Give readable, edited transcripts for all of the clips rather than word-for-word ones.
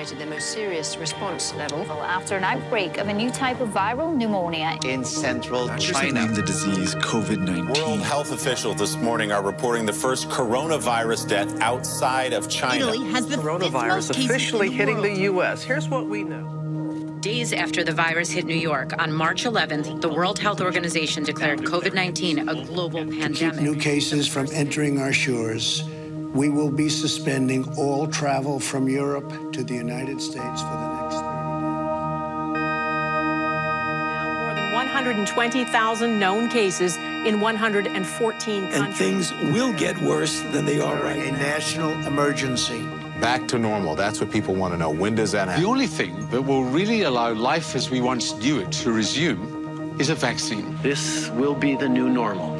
demonstrated their most serious response level. After an outbreak of a new type of viral pneumonia in central China. The disease COVID-19. World health officials this morning are reporting the first coronavirus death outside of China. Italy has the coronavirus officially hitting the U.S. Here's what we know. Days after the virus hit New York, on March 11th, the World Health Organization declared COVID-19 a global pandemic. To keep new cases from entering our shores, we will be suspending all travel from Europe to the United States for the next 30 days. More than 120,000 known cases in 114 countries. And things will get worse than they are right now. A national emergency. Back to normal. That's what people want to know. When does that happen? The only thing that will really allow life as we once knew it to resume is a vaccine. This will be the new normal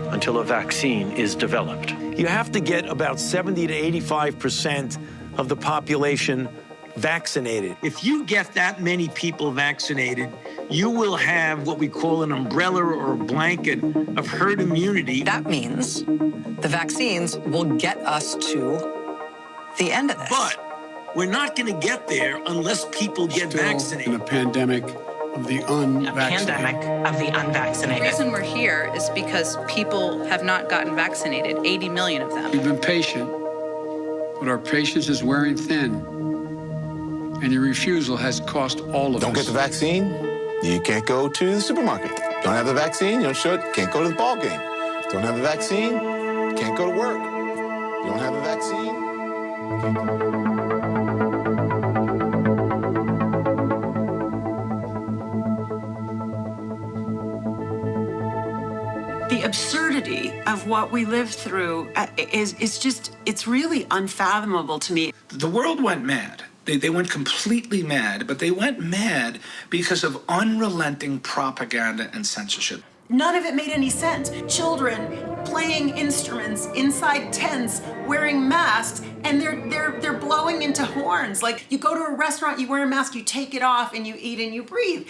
until a vaccine is developed. You have to get about 70 to 85% of the population vaccinated. If you get that many people vaccinated, you will have what we call an umbrella or a blanket of herd immunity. That means the vaccines will get us to the end of this. But we're not going to get there unless people get vaccinated. In a pandemic of the unvaccinated. The reason we're here is because people have not gotten vaccinated, 80 million of them. We've been patient, but our patience is wearing thin, and your refusal has cost all of us. Don't get the vaccine, you can't go to the supermarket. Don't have the vaccine, you don't show it, can't go to the ball game. Don't have the vaccine, can't go to work. You don't have the vaccine. The absurdity of what we lived through it's really unfathomable to me. The world went mad. They went completely mad, but they went mad because of unrelenting propaganda and censorship. None of it made any sense. Children playing instruments inside tents, wearing masks, and they're blowing into horns. Like, you go to a restaurant, you wear a mask, you take it off, and you eat and you breathe.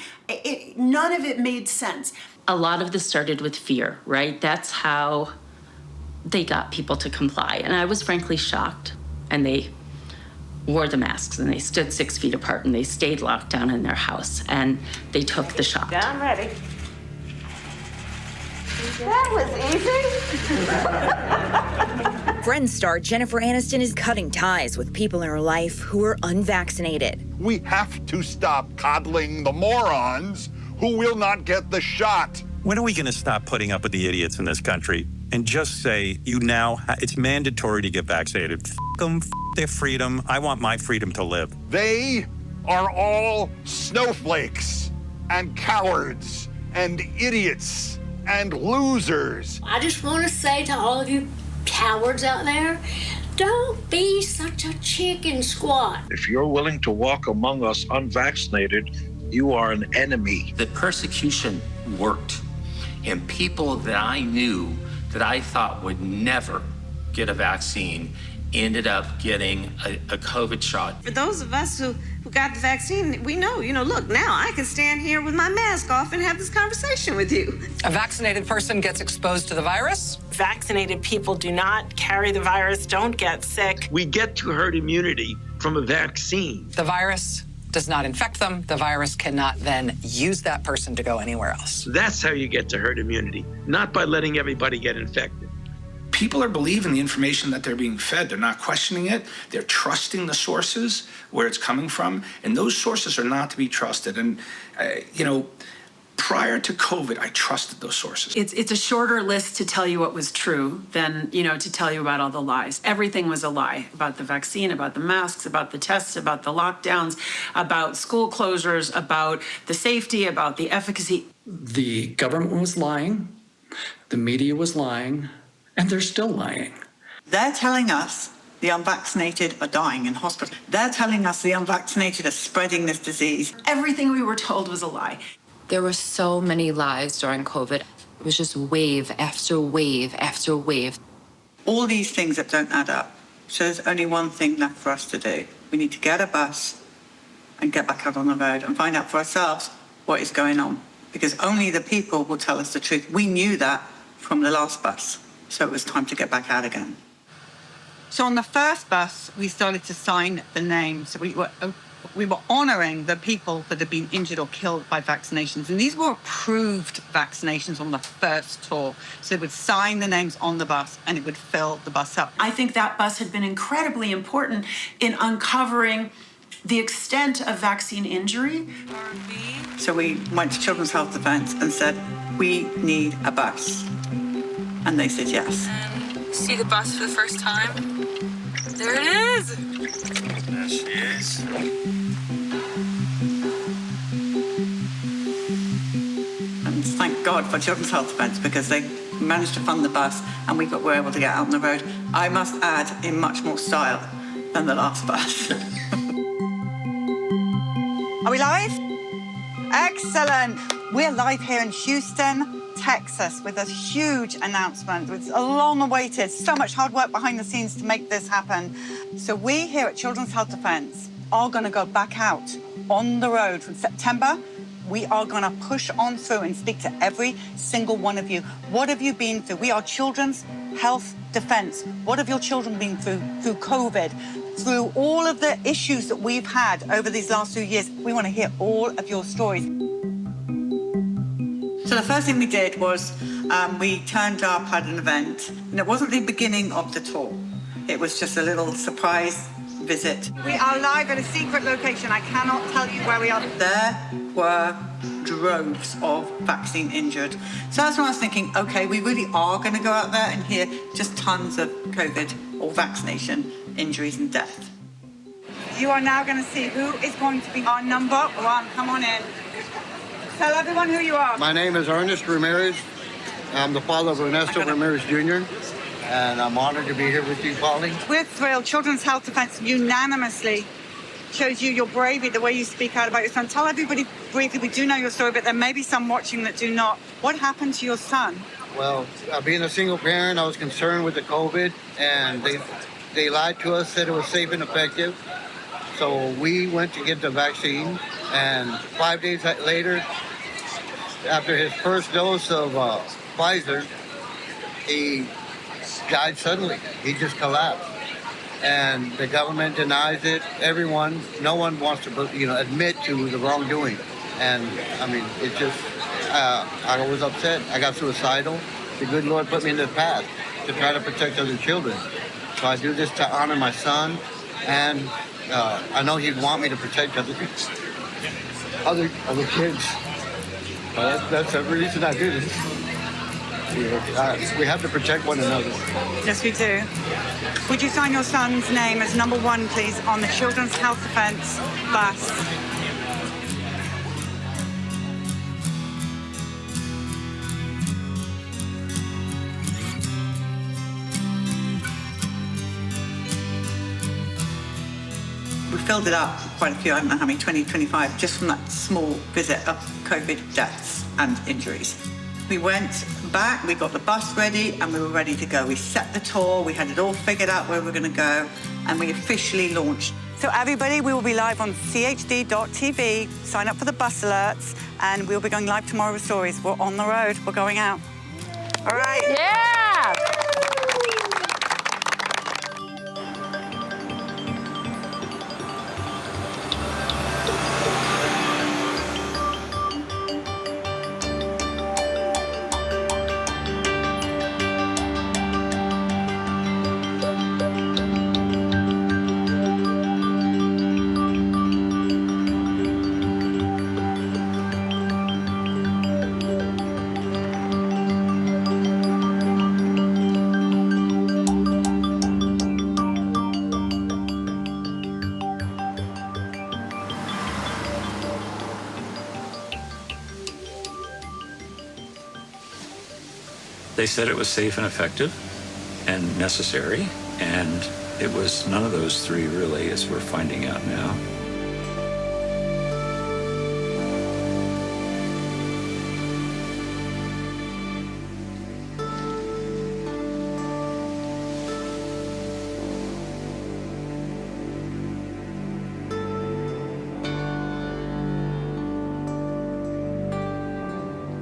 None of it made sense. A lot of this started with fear, right? That's how they got people to comply. And I was frankly shocked. And they wore the masks, and they stood 6 feet apart, and they stayed locked down in their house, and they took the shot. Yeah, I'm ready. That was easy. Friends star Jennifer Aniston is cutting ties with people in her life who are unvaccinated. We have to stop coddling the morons who will not get the shot. When are we going to stop putting up with the idiots in this country and just say, it's mandatory to get vaccinated? F them, f their freedom. I want my freedom to live. They are all snowflakes and cowards and idiots and losers. I just want to say to all of you cowards out there, don't be such a chicken squat. If you're willing to walk among us unvaccinated, you are an enemy. The persecution worked, and people that I knew that I thought would never get a vaccine ended up getting a COVID shot. For those of us who got the vaccine, we know, look, now I can stand here with my mask off and have this conversation with you. A vaccinated person gets exposed to the virus. Vaccinated people do not carry the virus, don't get sick. We get to herd immunity from a vaccine. The virus does not infect them. The virus cannot then use that person to go anywhere else. That's how you get to herd immunity, not by letting everybody get infected. People are believing the information that they're being fed. They're not questioning it. They're trusting the sources, where it's coming from, and those sources are not to be trusted. And, prior to COVID, I trusted those sources. It's a shorter list to tell you what was true than, to tell you about all the lies. Everything was a lie about the vaccine, about the masks, about the tests, about the lockdowns, about school closures, about the safety, about the efficacy. The government was lying, the media was lying, and they're still lying. They're telling us the unvaccinated are dying in hospital. They're telling us the unvaccinated are spreading this disease. Everything we were told was a lie. There were so many lies during COVID. It was just wave after wave after wave. All these things that don't add up. So there's only one thing left for us to do. We need to get a bus and get back out on the road and find out for ourselves what is going on. Because only the people will tell us the truth. We knew that from the last bus. So it was time to get back out again. So on the first bus, we started to sign the names. So we were honouring the people that had been injured or killed by vaccinations. And these were approved vaccinations on the first tour. So they would sign the names on the bus and it would fill the bus up. I think that bus had been incredibly important in uncovering the extent of vaccine injury. So we went to Children's Health Defence and said, we need a bus. And they said yes. See the bus for the first time? There it is! There she is. And thank God for Children's Health Defence because they managed to fund the bus and were able to get out on the road. I must add, in much more style than the last bus. Are we live? Excellent. We're live here in Houston, Texas, with a huge announcement. It's a long-awaited, so much hard work behind the scenes to make this happen. So we here at Children's Health Defence are going to go back out on the road from September. We are going to push on through and speak to every single one of you. What have you been through? We are Children's Health Defence. What have your children been through COVID? Through all of the issues that we've had over these last few years, we want to hear all of your stories. So the first thing we did was we turned up at an event, and it wasn't the beginning of the tour. It was just a little surprise visit. We are live at a secret location. I cannot tell you where we are. There were droves of vaccine injured. So that's when I was thinking, okay, we really are going to go out there and hear just tons of COVID or vaccination injuries and death. You are now going to see who is going to be our number one. Come on in. Tell everyone who you are. My name is Ernest Ramirez. I'm the father of Ernesto Ramirez Jr., and I'm honored to be here with you, Polly. We're thrilled. Children's Health Defence unanimously shows you your bravery, the way you speak out about your son. Tell everybody briefly, we do know your story, but there may be some watching that do not. What happened to your son? Well, being a single parent, I was concerned with the COVID, and they lied to us, said it was safe and effective. So we went to get the vaccine, and 5 days later, after his first dose of Pfizer, he died suddenly. He just collapsed. And the government denies it. Everyone, no one wants to, admit to the wrongdoing. And I mean, it just, I was upset. I got suicidal. The good Lord put me in this path to try to protect other children. So I do this to honor my son, and I know he'd want me to protect other kids. That's the reason I do this. We have to protect one another. Yes, we do. Would you sign your son's name as number one, please, on the Children's Health Defence bus? We filled it up, quite a few, I don't know how many, 20, 25, just from that small visit of COVID deaths and injuries. We went back, we got the bus ready, and we were ready to go. We set the tour, we had it all figured out where we were going to go, and we officially launched. So everybody, we will be live on chd.tv. Sign up for the bus alerts, and we'll be going live tomorrow with stories. We're on the road, we're going out. All right? Yeah! They said it was safe and effective and necessary, and it was none of those three, really, as we're finding out now.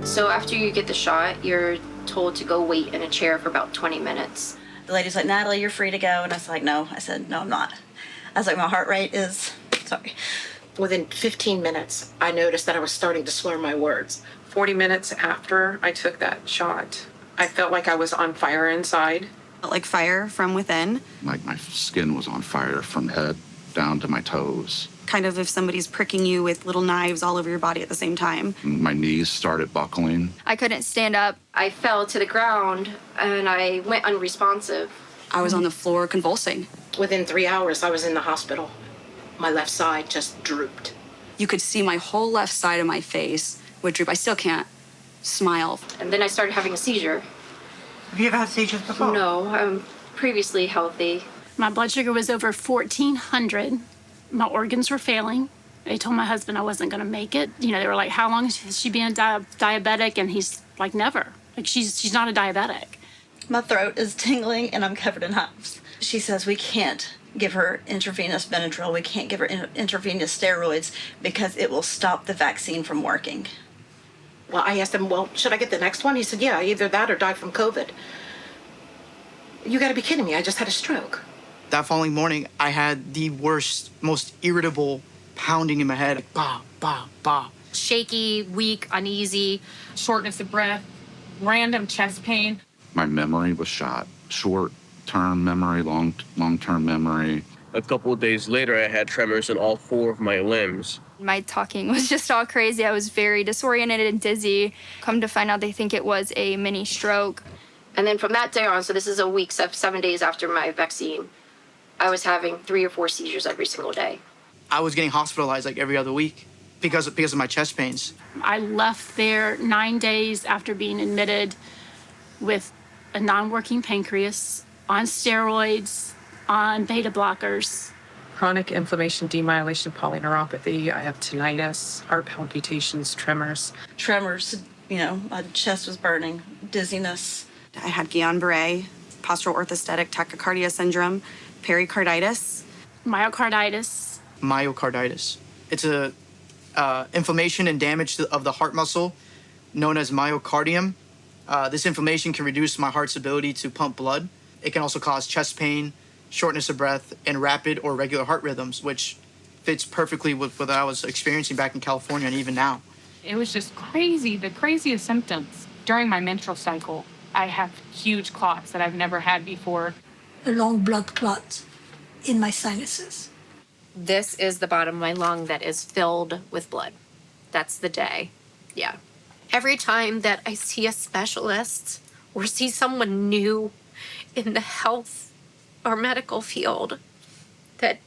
So after you get the shot, you're told to go wait in a chair for about 20 minutes. The lady's like, Natalie, you're free to go. And I was like, no. I said, no, I'm not. I was like, my heart rate is, sorry. Within 15 minutes, I noticed that I was starting to slur my words. 40 minutes after I took that shot, I felt like I was on fire inside. Like fire from within. Like my skin was on fire from head down to my toes. Kind of if somebody's pricking you with little knives all over your body at the same time. My knees started buckling. I couldn't stand up. I fell to the ground and I went unresponsive. I was on the floor convulsing. Within 3 hours, I was in the hospital. My left side just drooped. You could see my whole left side of my face would droop. I still can't smile. And then I started having a seizure. Have you ever had seizures before? No, I'm previously healthy. My blood sugar was over 1,400. My organs were failing. They told my husband I wasn't going to make it. You know, they were like, how long has she been diabetic? And he's like, never. Like, she's not a diabetic. My throat is tingling and I'm covered in hives. She says we can't give her intravenous Benadryl. We can't give her intravenous steroids because it will stop the vaccine from working. Well, I asked him, well, should I get the next one? He said, yeah, either that or die from COVID. You gotta be kidding me. I just had a stroke. That following morning, I had the worst, most irritable pounding in my head. Bah, bah, bah. Shaky, weak, uneasy, shortness of breath, random chest pain. My memory was shot. Short-term memory, long-term memory. A couple of days later, I had tremors in all 4 of my limbs. My talking was just all crazy. I was very disoriented and dizzy. Come to find out, they think it was a mini stroke. And then from that day on, so this is a week, 7 days after my vaccine, I was having 3 or 4 seizures every single day. I was getting hospitalized like every other week because of my chest pains. I left there 9 days after being admitted with a non-working pancreas, on steroids, on beta blockers. Chronic inflammation, demyelation, polyneuropathy. I have tinnitus, heart palpitations, tremors. Tremors, you know, my chest was burning, dizziness. I had Guillain-Barré, postural orthostatic tachycardia syndrome, pericarditis. Myocarditis. Myocarditis. It's a inflammation and damage of the heart muscle known as myocardium. This inflammation can reduce my heart's ability to pump blood. It can also cause chest pain, shortness of breath, and rapid or regular heart rhythms, which fits perfectly with what I was experiencing back in California and even now. It was just crazy, the craziest symptoms. During my menstrual cycle, I have huge clots that I've never had before. A long blood clot in my sinuses. This is the bottom of my lung that is filled with blood. That's the day. Yeah. Every time that I see a specialist or see someone new in the health or medical field that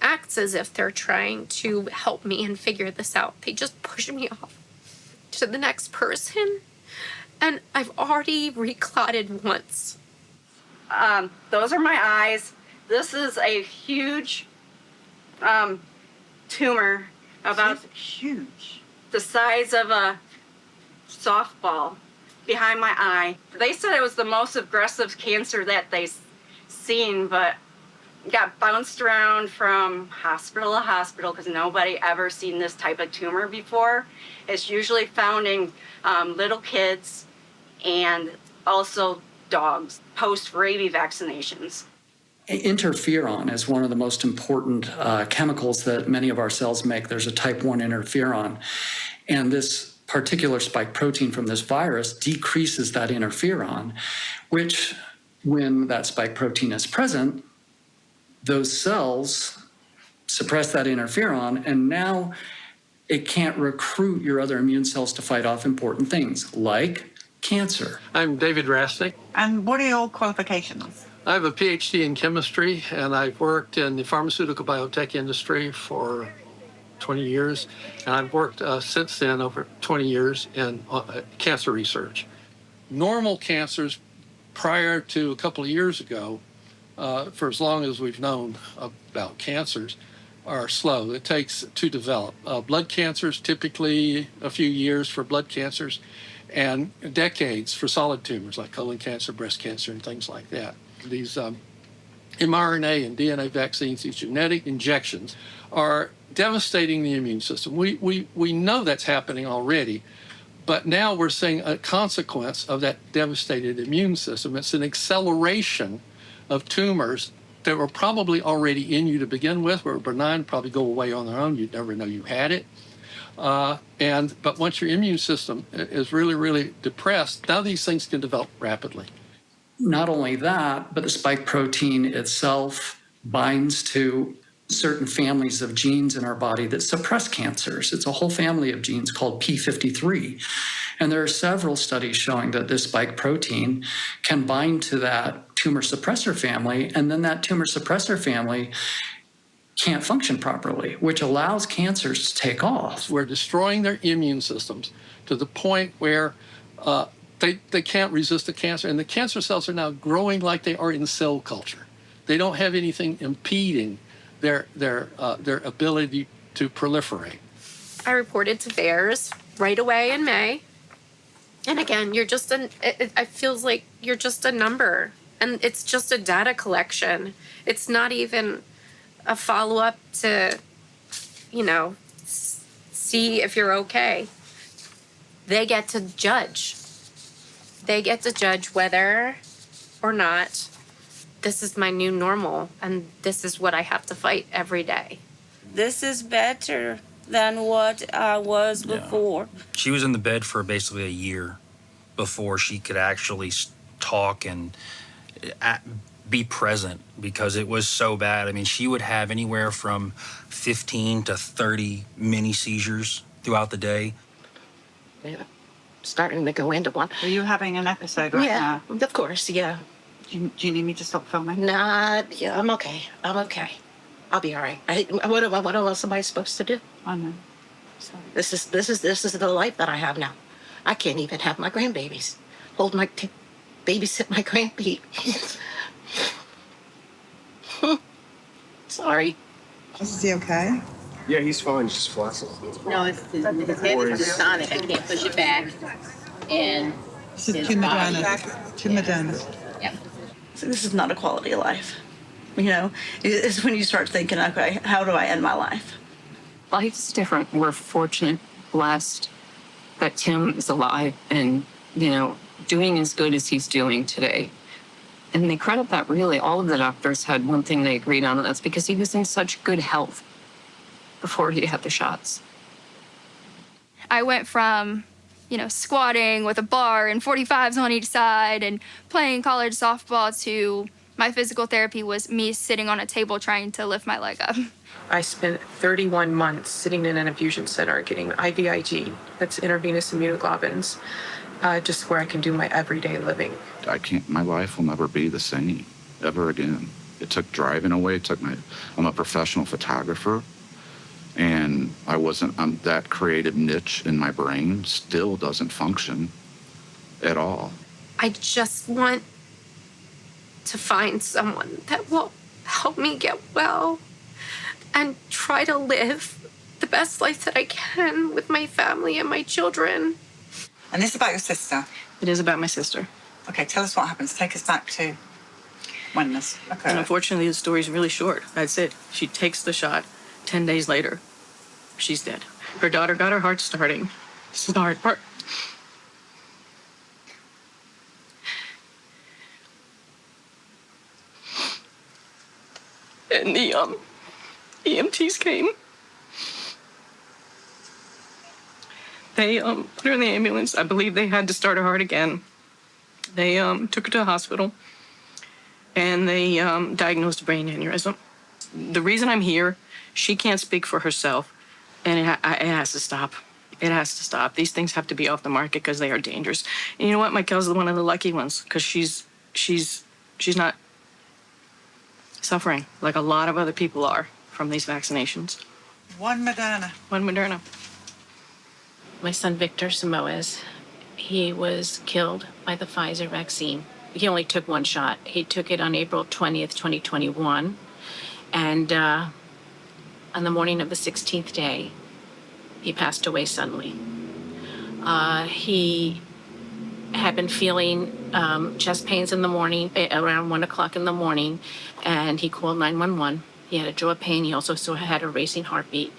acts as if they're trying to help me and figure this out, they just push me off to the next person. And I've already reclotted once. Those are my eyes. This is a huge tumor, about huge, the size of a softball behind my eye. They said it was the most aggressive cancer that they've seen, but got bounced around from hospital to hospital because nobody ever seen this type of tumor before. It's usually found in little kids and also dogs post-rabies vaccinations. Interferon is one of the most important chemicals that many of our cells make. There's a type 1 interferon, and this particular spike protein from this virus decreases that interferon, which, when that spike protein is present, those cells suppress that interferon, and now it can't recruit your other immune cells to fight off important things like cancer. I'm David Rasnick. And what are your qualifications? I have a PhD in chemistry, and I've worked in the pharmaceutical biotech industry for 20 years, and I've worked since then over 20 years in cancer research. Normal cancers prior to a couple of years ago, for as long as we've known about cancers, are slow. It takes to develop. Blood cancers, typically a few years for blood cancers, and decades for solid tumors like colon cancer, breast cancer, and things like that. These mRNA and DNA vaccines, these genetic injections, are devastating the immune system. We know that's happening already, But now we're seeing a consequence of that devastated immune system. It's an acceleration of tumors that were probably already in you to begin with, were benign, probably go away on their own. You'd never know you had it. But once your immune system is really, really depressed, now these things can develop rapidly. Not only that, but the spike protein itself binds to certain families of genes in our body that suppress cancers. It's a whole family of genes called P53. And there are several studies showing that this spike protein can bind to that tumor suppressor family, and then that tumor suppressor family can't function properly, which allows cancers to take off. We're destroying their immune systems to the point where they can't resist the cancer, and the cancer cells are now growing like they are in cell culture. They don't have anything impeding their ability to proliferate. I reported to VAERS right away in May. And again, you're just it feels like you're just a number, and it's just a data collection. It's not even a follow-up to, see if you're okay. They get to judge. They get to judge whether or not this is my new normal, and this is what I have to fight every day. This is better than what I was before. She was in the bed for basically a year before she could actually talk and be present, because it was so bad. I mean, she would have anywhere from 15 to 30 mini seizures throughout the day. Yeah, starting to go into one. Are you having an episode right now? Yeah, of course, yeah. Do you need me to stop filming? Nah, yeah, I'm okay. I'll be all right. What else am I supposed to do? I know. This is the life that I have now. I can't even have my grandbabies. Babysit my grandbabies. Sorry. Is he okay? Yeah, he's fine. He's just flaccid. No, his head is sonic. I can't push it back. And This is to Moderna. Yep. So this is not a quality of life. It's when you start thinking, okay, how do I end my life? Life's different. We're fortunate, blessed that Tim is alive and, doing as good as he's doing today. And they credit that really. All of the doctors had one thing they agreed on, and that's because he was in such good health before he had the shots. I went from, squatting with a bar and 45s on each side and playing college softball to my physical therapy was me sitting on a table trying to lift my leg up. I spent 31 months sitting in an infusion center getting IVIG, that's intravenous immunoglobulins, just where I can do my everyday living. My life will never be the same ever again. It took driving away. I'm a professional photographer, and that creative niche in my brain still doesn't function at all. I just want to find someone that will help me get well and try to live the best life that I can with my family and my children. And this is about your sister? It is about my sister. Okay, tell us what happens. Take us back to when this occurred. And unfortunately, the story's really short. That's it. She takes the shot. 10 days later, she's dead. Her daughter got her heart starting. This is the hard part. And the EMTs came. They put her in the ambulance. I believe they had to start her heart again. They took her to the hospital, and they diagnosed a brain aneurysm. The reason I'm here, she can't speak for herself, and it has to stop. It has to stop. These things have to be off the market because they are dangerous. And you know what? Michael's one of the lucky ones because she's not suffering like a lot of other people are from these vaccinations. One Moderna. My son, Victor Samoes, he was killed by the Pfizer vaccine. He only took one shot. He took it on April 20th, 2021. And on the morning of the 16th day, he passed away suddenly. He had been feeling chest pains in the morning, around 1 o'clock in the morning, and he called 911. He had a jaw pain. He also had a racing heartbeat.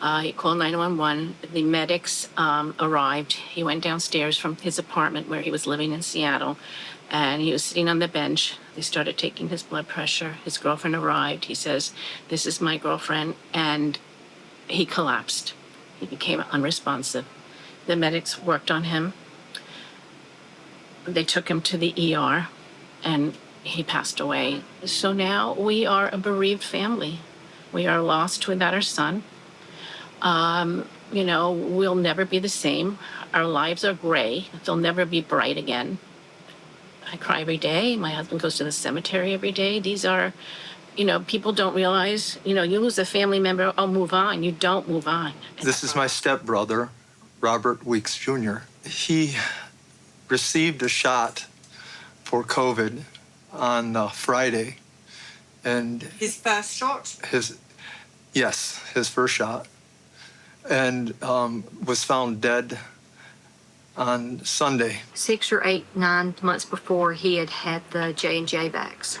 He called 911. The medics arrived. He went downstairs from his apartment where he was living in Seattle, and he was sitting on the bench. They started taking his blood pressure. His girlfriend arrived. He says, "This is my girlfriend," and he collapsed. He became unresponsive. The medics worked on him. They took him to the ER, and he passed away. So now we are a bereaved family. We are lost without our son. We'll never be the same. Our lives are gray. They'll never be bright again. I cry every day. My husband goes to the cemetery every day. These are, people don't realize, you lose a family member, oh, move on. You don't move on. This is my stepbrother, Robert Weeks Jr. He received a shot for COVID on Friday. And His first shot? Yes, his first shot. And was found dead on Sunday. 6 or 8, 9 months before he had the J&J vax.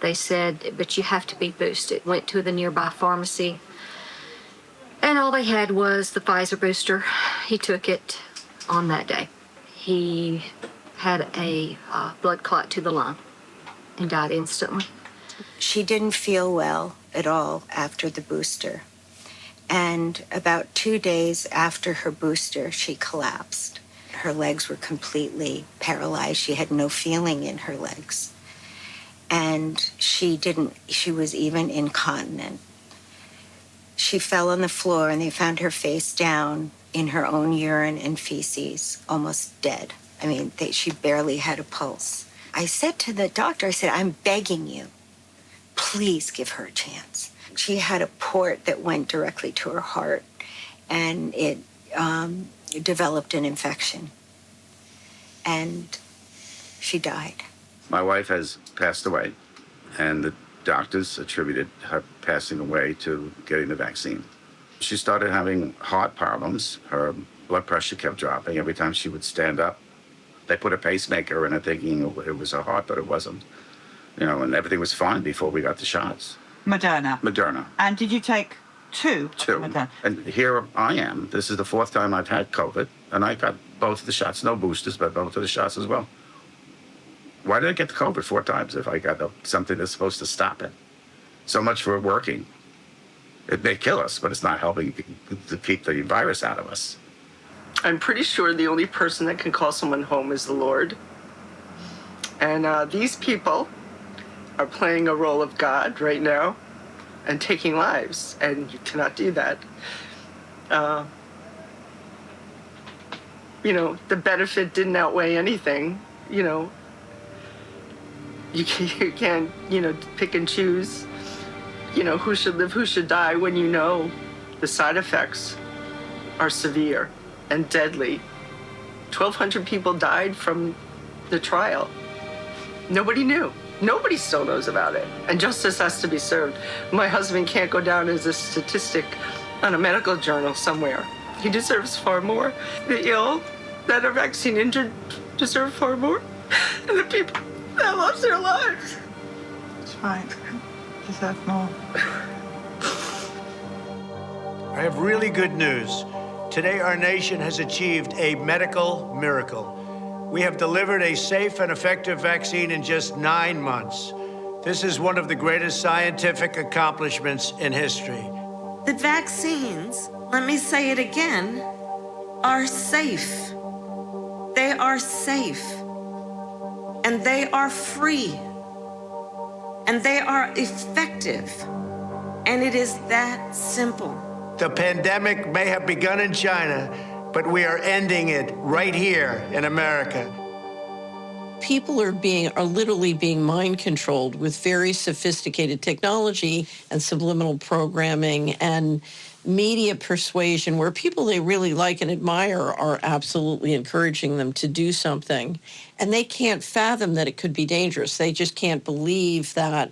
They said, but you have to be boosted. Went to the nearby pharmacy, and all they had was the Pfizer booster. He took it on that day. He had a blood clot to the lung and died instantly. She didn't feel well at all after the booster. And about 2 days after her booster, she collapsed. Her legs were completely paralyzed. She had no feeling in her legs. And she was even incontinent. She fell on the floor and they found her face down in her own urine and feces, almost dead. I mean, she barely had a pulse. I said to the doctor, I said, "I'm begging you, please give her a chance." She had a port that went directly to her heart, and it developed an infection, and she died. My wife has passed away, and the doctors attributed her passing away to getting the vaccine. She started having heart problems. Her blood pressure kept dropping every time she would stand up. They put a pacemaker in her thinking it was her heart, but it wasn't. And everything was fine before we got the shots. Moderna. And did you take two? Moderna. And here I am. This is the 4th time I've had COVID, and I got both of the shots. No boosters, but both of the shots as well. Why did I get the COVID 4 times if I got something that's supposed to stop it? So much for working. It may kill us, but it's not helping to keep the virus out of us. I'm pretty sure the only person that can call someone home is the Lord. And these people are playing a role of God right now and taking lives, and you cannot do that. The benefit didn't outweigh anything. You can't, pick and choose, who should live, who should die, when the side effects are severe and deadly. 1,200 people died from the trial. Nobody knew. Nobody still knows about it. And justice has to be served. My husband can't go down as a statistic on a medical journal somewhere. He deserves far more. The ill that are vaccine injured deserve far more. And the people that lost their lives. That's right. Deserve more. I have really good news. Today, our nation has achieved a medical miracle. We have delivered a safe and effective vaccine in just 9 months. This is one of the greatest scientific accomplishments in history. The vaccines, let me say it again, are safe. They are safe. And they are free. And they are effective. And it is that simple. The pandemic may have begun in China, but we are ending it right here in America. People are literally being mind controlled with very sophisticated technology and subliminal programming and media persuasion, where people they really like and admire are absolutely encouraging them to do something. And they can't fathom that it could be dangerous. They just can't believe that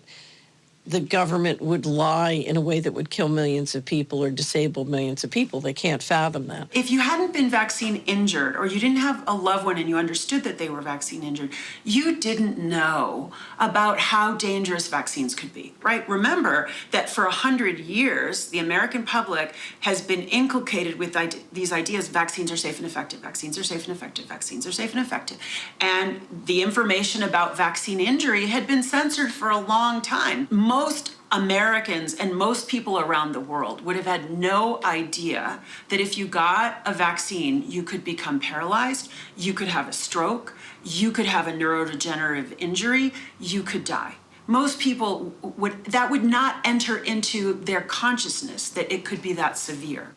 the government would lie in a way that would kill millions of people or disable millions of people. They can't fathom that. If you hadn't been vaccine injured, or you didn't have a loved one and you understood that they were vaccine injured, you didn't know about how dangerous vaccines could be, right? Remember that for 100 years, the American public has been inculcated with these ideas: vaccines are safe and effective, vaccines are safe and effective, vaccines are safe and effective. And the information about vaccine injury had been censored for a long time. Most Americans and most people around the world would have had no idea that if you got a vaccine, you could become paralyzed, you could have a stroke, you could have a neurodegenerative injury, you could die. Most people would not enter into their consciousness that it could be that severe.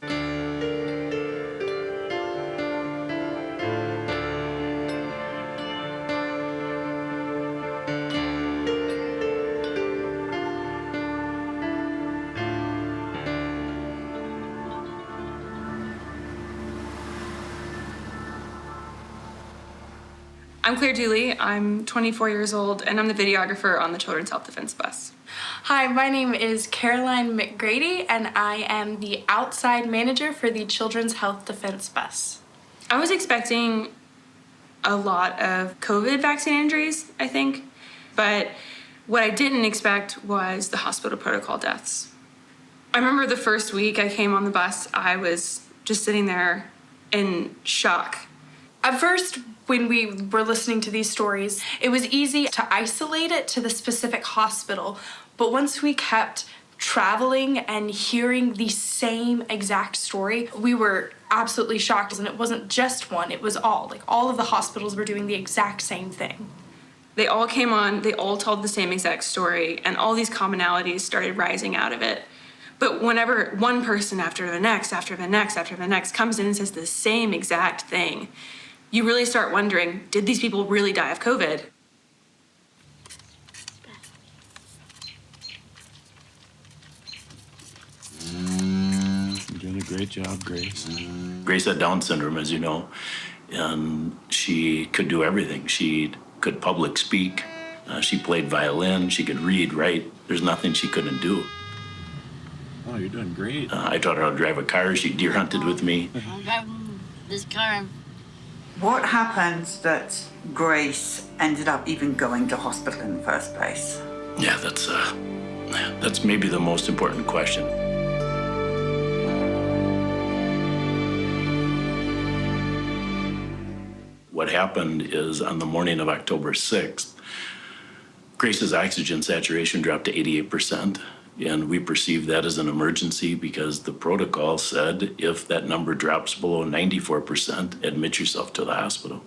I'm Claire Dooley. I'm 24 years old, and I'm the videographer on the Children's Health Defense Bus. Hi, my name is Caroline McGrady, and I am the outside manager for the Children's Health Defense Bus. I was expecting a lot of COVID vaccine injuries, I think, but what I didn't expect was the hospital protocol deaths. I remember the first week I came on the bus, I was just sitting there in shock. At first, when we were listening to these stories, it was easy to isolate it to the specific hospital. But once we kept traveling and hearing the same exact story, we were absolutely shocked. And it wasn't just one, it was all. Like, all of the hospitals were doing the exact same thing. They all came on, they all told the same exact story, and all these commonalities started rising out of it. But whenever one person after the next, after the next, after the next comes in and says the same exact thing, you really start wondering, did these people really die of COVID? You're doing a great job, Grace. Grace had Down syndrome, as you know, and she could do everything. She could public speak, she played violin, she could read, write. There's nothing she couldn't do. Oh, you're doing great. I taught her how to drive a car. She deer hunted with me. I'm driving this car. What happened that Grace ended up even going to hospital in the first place? Yeah, that's maybe the most important question. What happened is on the morning of October 6th, Grace's oxygen saturation dropped to 88%. And we perceived that as an emergency because the protocol said if that number drops below 94%, admit yourself to the hospital.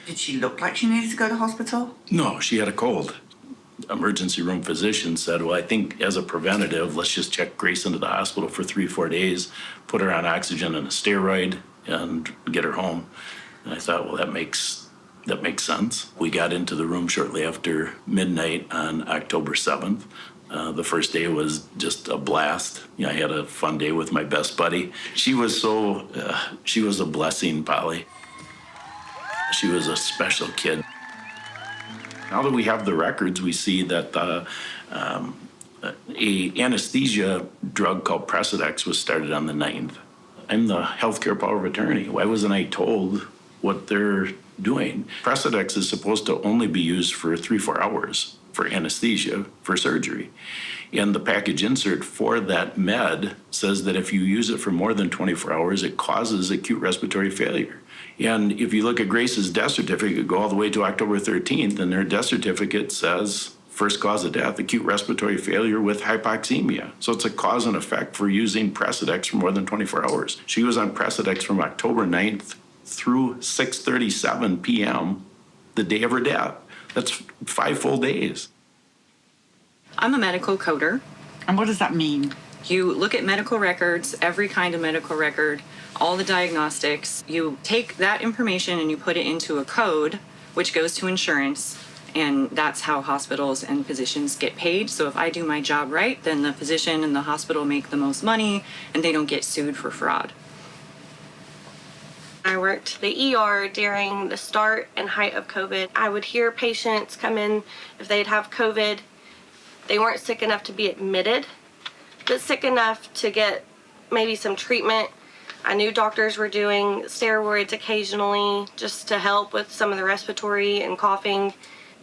Did she look like she needed to go to hospital? No, she had a cold. Emergency room physician said, well, I think as a preventative, let's just check Grace into the hospital for 3-4 days, put her on oxygen and a steroid, and get her home. And I thought, well, that makes sense. We got into the room shortly after midnight on October 7th. The first day was just a blast. I had a fun day with my best buddy. She was a blessing, Polly. She was a special kid. Now that we have the records, we see that a anesthesia drug called Precedex was started on the 9th. I'm the healthcare power of attorney. Why wasn't I told what they're doing? Precedex is supposed to only be used for 3-4 hours for anesthesia, for surgery. And the package insert for that med says that if you use it for more than 24 hours, it causes acute respiratory failure. And if you look at Grace's death certificate, go all the way to October 13th, and her death certificate says first cause of death, acute respiratory failure with hypoxemia. So it's a cause and effect for using Precedex for more than 24 hours. She was on Precedex from October 9th through 6:37 p.m. the day of her death. That's 5 full days. I'm a medical coder. And what does that mean? You look at medical records, every kind of medical record, all the diagnostics. You take that information and you put it into a code, which goes to insurance. And that's how hospitals and physicians get paid. So if I do my job right, then the physician and the hospital make the most money and they don't get sued for fraud. I worked the ER during the start and height of COVID. I would hear patients come in if they'd have COVID, They weren't sick enough to be admitted, but sick enough to get maybe some treatment. I knew doctors were doing steroids occasionally just to help with some of the respiratory and coughing.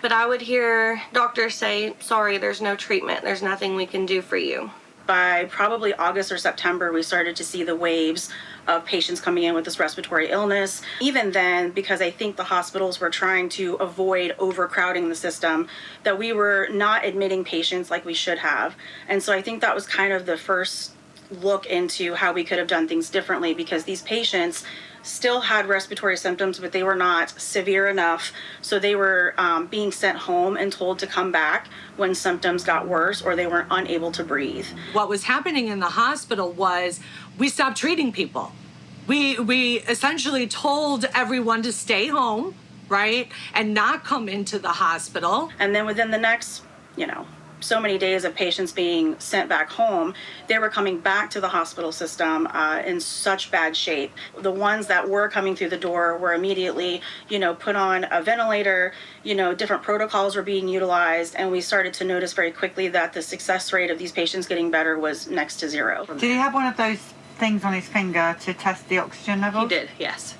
But I would hear doctors say, sorry, there's no treatment. There's nothing we can do for you. By probably August or September, we started to see the waves of patients coming in with this respiratory illness. Even then, because I think the hospitals were trying to avoid overcrowding the system, that we were not admitting patients like we should have. And so I think that was kind of the first look into how we could have done things differently, because these patients still had respiratory symptoms, but they were not severe enough. So they were being sent home and told to come back when symptoms got worse or they were unable to breathe. What was happening in the hospital was we stopped treating people. We essentially told everyone to stay home, right, and not come into the hospital. And then within the next, so many days of patients being sent back home, they were coming back to the hospital system in such bad shape. The ones that were coming through the door were immediately, put on a ventilator, different protocols were being utilized, and we started to notice very quickly that the success rate of these patients getting better was next to zero. Did he have one of those things on his finger to test the oxygen level? He did, yes.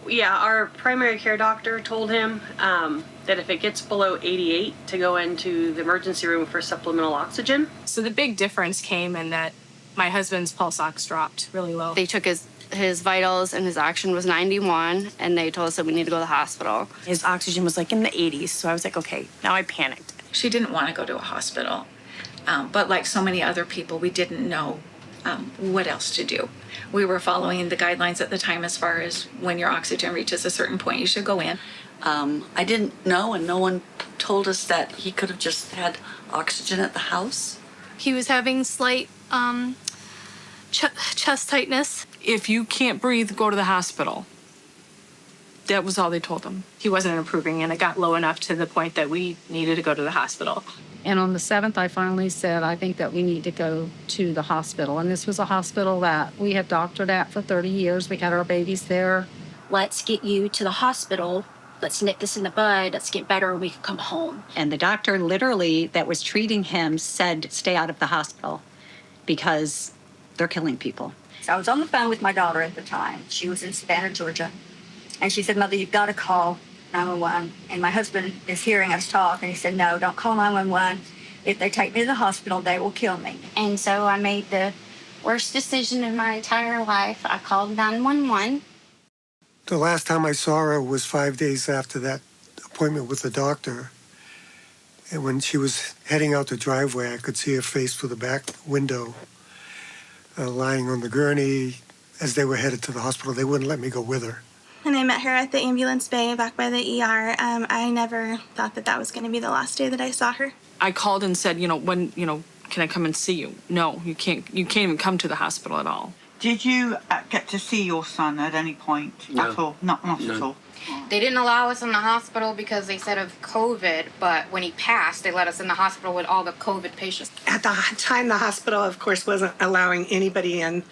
Yeah, our primary care doctor told him that if it gets below 88 to go into the emergency room for supplemental oxygen. So the big difference came in that my husband's pulse ox dropped really low. They took his vitals and his oxygen was 91, and they told us that we need to go to the hospital. His oxygen was like in the 80s, so I was like, okay, now I panicked. She didn't want to go to a hospital, but like so many other people, we didn't know what else to do. We were following the guidelines at the time as far as when your oxygen reaches a certain point, you should go in. I didn't know, and no one told us that he could have just had oxygen at the house. He was having slight chest tightness. If you can't breathe, go to the hospital. That was all they told him. He wasn't improving, and it got low enough to the point that we needed to go to the hospital. And on the 7th, I finally said, I think that we need to go to the hospital. And this was a hospital that we had doctored at for 30 years. We had our babies there. Let's get you to the hospital. Let's nip this in the bud. Let's get better and we can come home. And the doctor literally that was treating him said, stay out of the hospital because they're killing people. So I was on the phone with my daughter at the time. She was in Savannah, Georgia. And she said, Mother, you've got to call 911. And my husband is hearing us talk, and he said, no, don't call 911. If they take me to the hospital, they will kill me. And so I made the worst decision in my entire life. I called 911. The last time I saw her was 5 days after that appointment with the doctor. And when she was heading out the driveway, I could see her face through the back window, lying on the gurney. As they were headed to the hospital, they wouldn't let me go with her. And I met her at the ambulance bay back by the ER. I never thought that was going to be the last day that I saw her. I called and said, when, can I come and see you? No, you can't even come to the hospital at all. Did you get to see your son at any point at all? Not at all. They didn't allow us in the hospital because they said of COVID, but when he passed, they let us in the hospital with all the COVID patients. At the time, the hospital, of course, wasn't allowing anybody in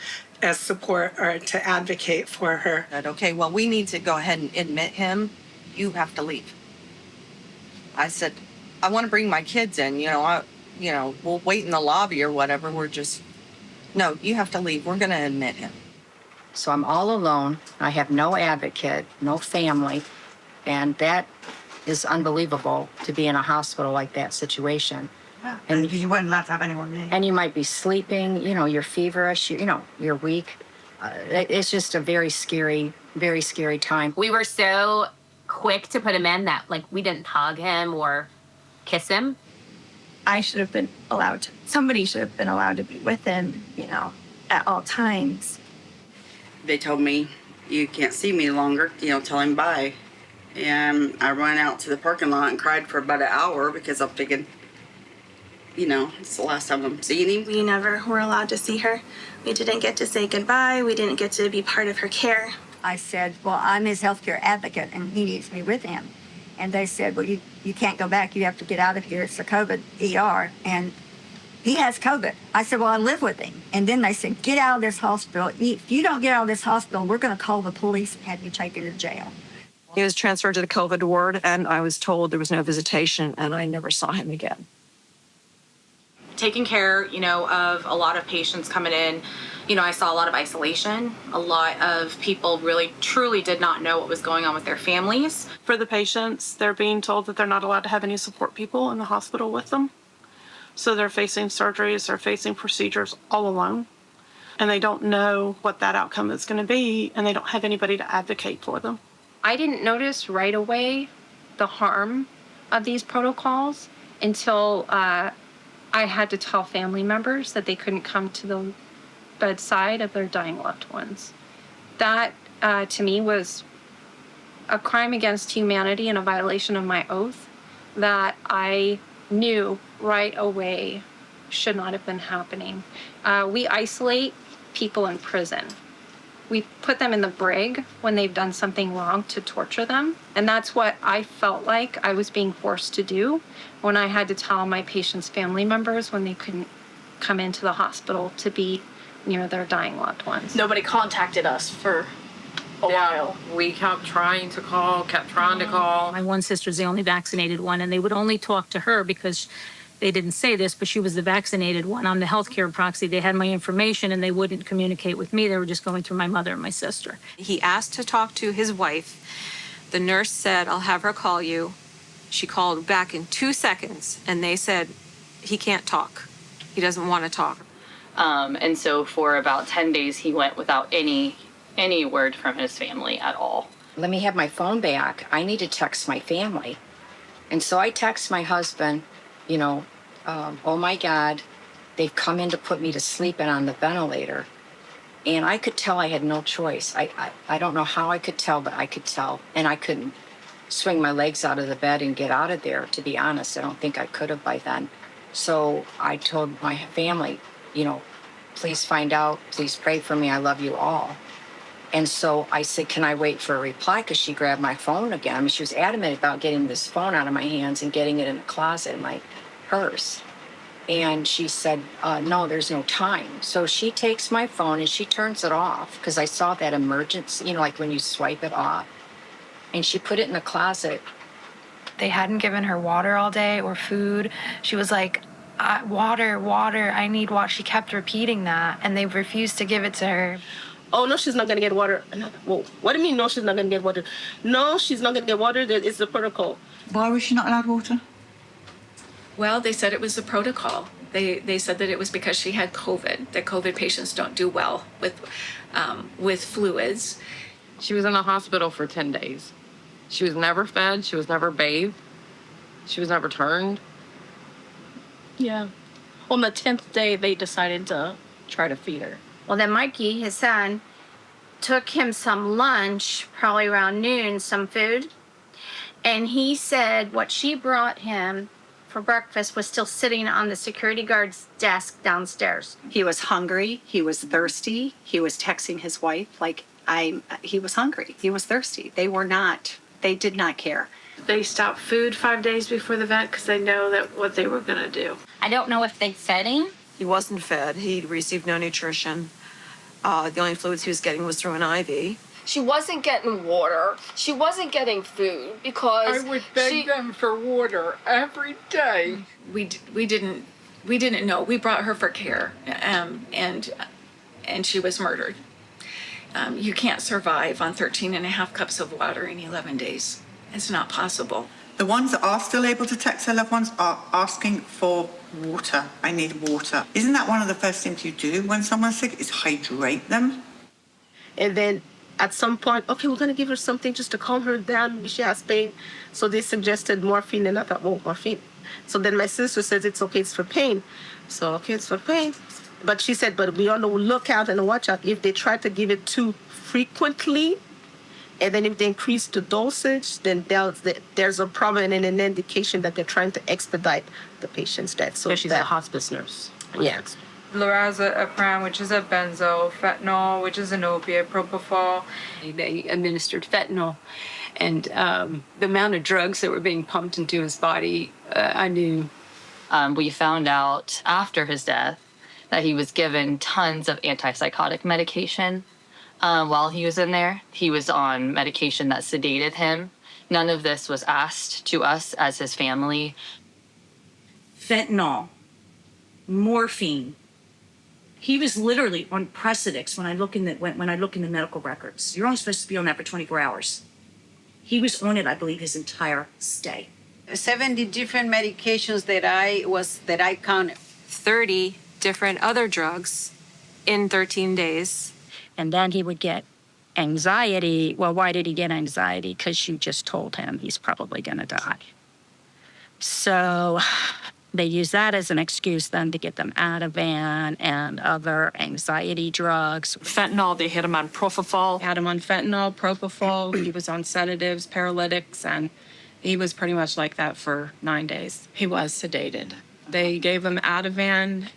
as support or to advocate for her. Okay, well, we need to go ahead and admit him. You have to leave. I said, I want to bring my kids in. We'll wait in the lobby or whatever. No, you have to leave. We're going to admit him. So I'm all alone. I have no advocate, no family. And that is unbelievable to be in a hospital like that situation. Yeah, and you weren't allowed to have anyone there. And you might be sleeping, you're feverish, you're weak. It's just a very scary time. We were so quick to put him in that, we didn't hug him or kiss him. I should have been allowed to, somebody should have been allowed to be with him, at all times. They told me, you can't see me longer, tell him bye. And I ran out to the parking lot and cried for about an hour because I'm thinking, it's the last time I'm seeing him. We never were allowed to see her. We didn't get to say goodbye. We didn't get to be part of her care. I said, well, I'm his healthcare advocate and he needs me with him. And they said, well, you can't go back. You have to get out of here. It's a COVID ER. And he has COVID. I said, well, I live with him. And then they said, get out of this hospital. If you don't get out of this hospital, we're going to call the police and have you taken to jail. He was transferred to the COVID ward, and I was told there was no visitation, and I never saw him again. taking care, of a lot of patients coming in. I saw a lot of isolation. A lot of people really, truly did not know what was going on with their families. For the patients, they're being told that they're not allowed to have any support people in the hospital with them. So they're facing surgeries, they're facing procedures all alone. And they don't know what that outcome is going to be, and they don't have anybody to advocate for them. I didn't notice right away the harm of these protocols until I had to tell family members that they couldn't come to the bedside of their dying loved ones. That, to me, was a crime against humanity and a violation of my oath that I knew right away should not have been happening. We isolate people in prison. We put them in the brig when they've done something wrong to torture them. And that's what I felt like I was being forced to do when I had to tell my patients' family members when they couldn't come into the hospital to be near their dying loved ones. Nobody contacted us for a while. We kept trying to call, My one sister's the only vaccinated one, and they would only talk to her because they didn't say this, but she was the vaccinated one. I'm the healthcare proxy. They had my information, and they wouldn't communicate with me. They were just going through my mother and my sister. He asked to talk to his wife. The nurse said, "I'll have her call you." She called back in 2 seconds, and they said, "He can't talk. He doesn't want to talk." And so for about 10 days, he went without any word from his family at all. Let me have my phone back. I need to text my family. And so I text my husband, oh my God, they've come in to put me to sleep and on the ventilator. And I could tell I had no choice. I don't know how I could tell, but I could tell. And I couldn't swing my legs out of the bed and get out of there, to be honest. I don't think I could have by then. So I told my family, please find out, please pray for me. I love you all. And so I said, can I wait for a reply? Because she grabbed my phone again. I mean, she was adamant about getting this phone out of my hands and getting it in a closet in my purse. And she said, no, there's no time. So she takes my phone and she turns it off because I saw that emergency, like when you swipe it off. And she put it in the closet. They hadn't given her water all day or food. She was like, water, I need water. She kept repeating that, and they refused to give it to her. Oh, no, she's not going to get water. Well, what do you mean, no, she's not going to get water? No, she's not going to get water. It's the protocol. Why was she not allowed water? Well, they said it was the protocol. They said that it was because she had COVID, that COVID patients don't do well with fluids. She was in the hospital for 10 days. She was never fed. She was never bathed. She was never turned. Yeah. On the 10th day, they decided to try to feed her. Well, then Mikey, his son, took him some lunch, probably around noon, some food. And he said what she brought him for breakfast was still sitting on the security guard's desk downstairs. He was hungry. He was thirsty. He was texting his wife he was hungry. He was thirsty. They did not care. They stopped food 5 days before the vet because they know that what they were going to do. I don't know if they fed him. He wasn't fed. He received no nutrition. The only fluids he was getting was through an IV. She wasn't getting water. She wasn't getting food because I would beg them for water every day. We didn't know. We brought her for care, and she was murdered. You can't survive on 13 and a half cups of water in 11 days. It's not possible. The ones that are still able to text their loved ones are asking for water. I need water. Isn't that one of the first things you do when someone's sick, is hydrate them? And then at some point, okay, we're going to give her something just to calm her down. She has pain. So they suggested morphine, and I thought, well, morphine. So then my sister says it's okay, it's for pain. So, okay, it's for pain. But she said, but we on the lookout and watch out if they try to give it too frequently. And then if they increase the dosage, then there's a problem and an indication that they're trying to expedite the patient's death. So she's a hospice nurse. Yeah. Lorazepam, which is a benzo, fentanyl, which is an opiate, propofol. They administered fentanyl, and the amount of drugs that were being pumped into his body, I knew. We found out after his death that he was given tons of antipsychotic medication. While he was in there, he was on medication that sedated him. None of this was asked to us as his family. Fentanyl morphine. He was literally on Precedix when I look in the medical records. You're only supposed to be on that for 24 hours. He was on it, I believe, his entire stay. 70 different medications that I counted. 30 different other drugs in 13 days. And then he would get anxiety. Well, why did he get anxiety? Because you just told him he's probably going to die. So they use that as an excuse then to get them Ativan and other anxiety drugs. Fentanyl, they hit him on propofol. Had him on fentanyl, propofol. He was on sedatives, paralytics, and he was pretty much like that for 9 days. He was sedated. They gave him Ativan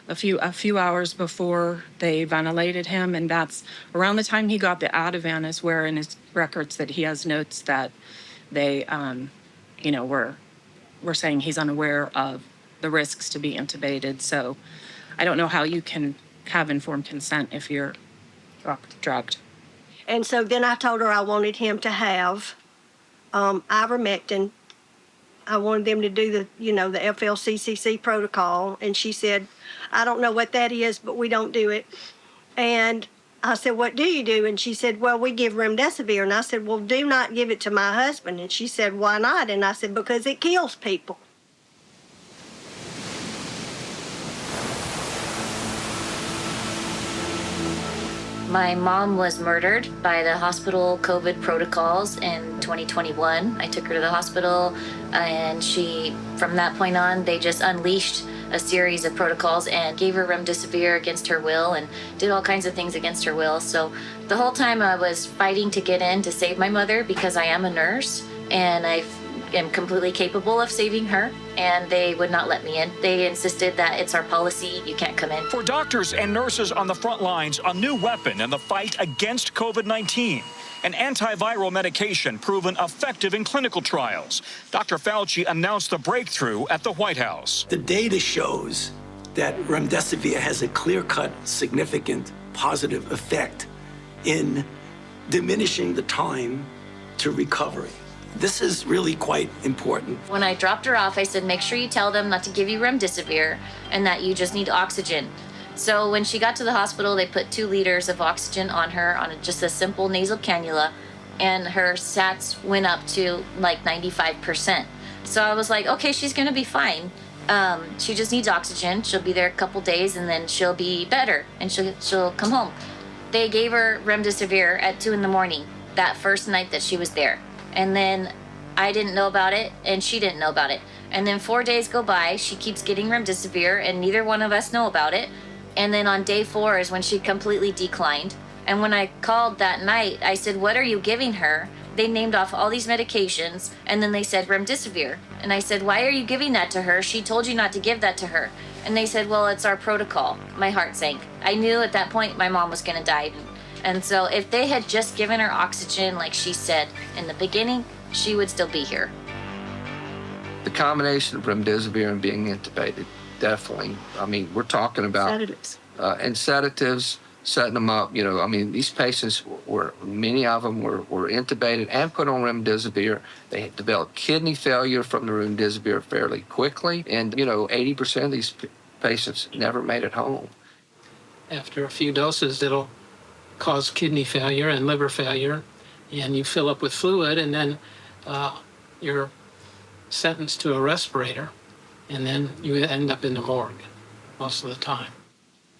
a few hours before they ventilated him, and that's around the time he got the Ativan is where in his records that he has notes that they, were saying he's unaware of the risks to be intubated. So I don't know how you can have informed consent if you're drugged. And so then I told her I wanted him to have ivermectin. I wanted them to do the FLCCC protocol. And she said, I don't know what that is, but we don't do it. And I said, what do you do? And she said, well, we give remdesivir. And I said, well, do not give it to my husband. And she said, why not? And I said, because it kills people. My mom was murdered by the hospital COVID protocols in 2021. I took her to the hospital, and from that point on, they just unleashed a series of protocols and gave her remdesivir against her will and did all kinds of things against her will. So the whole time I was fighting to get in to save my mother because I am a nurse and I am completely capable of saving her, and they would not let me in. They insisted that it's our policy, you can't come in. For doctors and nurses on the front lines, a new weapon in the fight against COVID-19. An antiviral medication proven effective in clinical trials. Dr. Fauci announced the breakthrough at the White House. The data shows that remdesivir has a clear-cut, significant, positive effect in diminishing the time to recovery. This is really quite important. When I dropped her off, I said, make sure you tell them not to give you remdesivir and that you just need oxygen. So when she got to the hospital, they put 2 liters of oxygen on her on just a simple nasal cannula, and her SATs went up to like 95%. So I was like, okay, she's gonna be fine. She just needs oxygen. She'll be there a couple days and then she'll be better and she'll come home. They gave her remdesivir at 2 a.m. that first night that she was there. And then I didn't know about it and she didn't know about it. And then 4 days go by, she keeps getting remdesivir and neither one of us know about it. And then on day 4 is when she completely declined. And when I called that night, I said, what are you giving her? They named off all these medications and then they said remdesivir. And I said, why are you giving that to her? She told you not to give that to her. And they said, well, it's our protocol. My heart sank. I knew at that point my mom was gonna die. And so if they had just given her oxygen like she said in the beginning, she would still be here. The combination of remdesivir and being intubated, definitely. I mean, we're talking about Sedatives. And sedatives, setting them up. These patients many of them were intubated and put on remdesivir. They had developed kidney failure from the remdesivir fairly quickly. And, 80% of these patients never made it home. After a few doses, it'll cause kidney failure and liver failure, and you fill up with fluid, and then you're sentenced to a respirator, and then you end up in the morgue most of the time.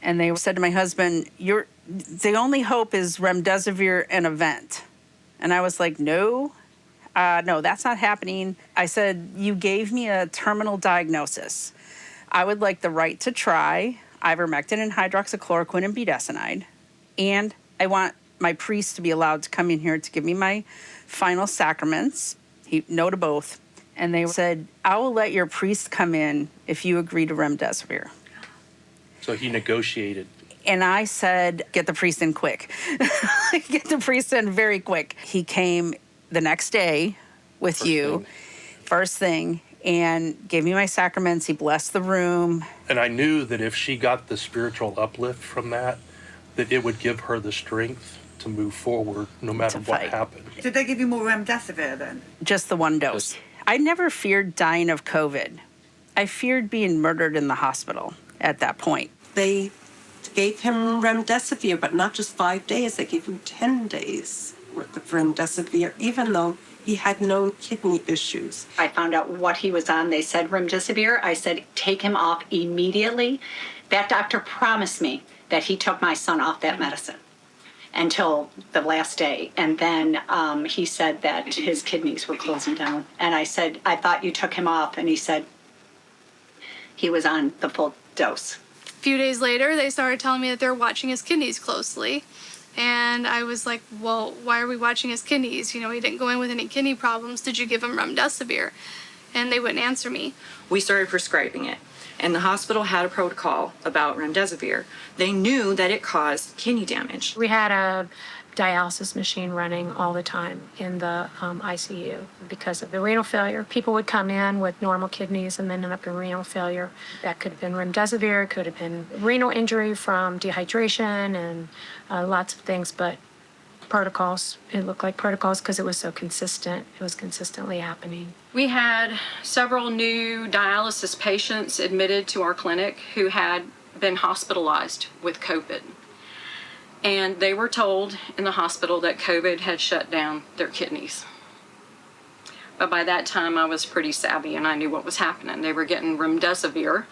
And they said to my husband, the only hope is remdesivir and a vent. And I was like, no, that's not happening. I said, you gave me a terminal diagnosis. I would like the right to try ivermectin and hydroxychloroquine and budesonide. And I want my priest to be allowed to come in here to give me my final sacraments. No to both. And they said, I will let your priest come in if you agree to remdesivir. So he negotiated. And I said, get the priest in quick. Get the priest in very quick. He came the next day with first thing, and gave me my sacraments. He blessed the room. And I knew that if she got the spiritual uplift from that it would give her the strength to move forward no matter what happened. Did they give you more remdesivir then? Just the 1 dose. I never feared dying of COVID. I feared being murdered in the hospital at that point. They gave him remdesivir, but not just 5 days. They gave him 10 days worth of remdesivir, even though he had known kidney issues. I found out what he was on. They said remdesivir. I said, take him off immediately. That doctor promised me that he took my son off that medicine until the last day. And then he said that his kidneys were closing down. And I said, I thought you took him off. And he said he was on the full dose. A few days later, they started telling me that they're watching his kidneys closely. And I was like, well, why are we watching his kidneys? You know, he didn't go in with any kidney problems. Did you give him remdesivir? And they wouldn't answer me. We started prescribing it, and the hospital had a protocol about remdesivir. They knew that it caused kidney damage. We had a dialysis machine running all the time in the ICU because of the renal failure. People would come in with normal kidneys and then end up in renal failure. That could have been remdesivir, could have been renal injury from dehydration and lots of things, but protocols, it looked like protocols because it was so consistent. It was consistently happening. We had several new dialysis patients admitted to our clinic who had been hospitalized with COVID. And they were told in the hospital that COVID had shut down their kidneys. But by that time, I was pretty savvy and I knew what was happening. They were getting remdesivir,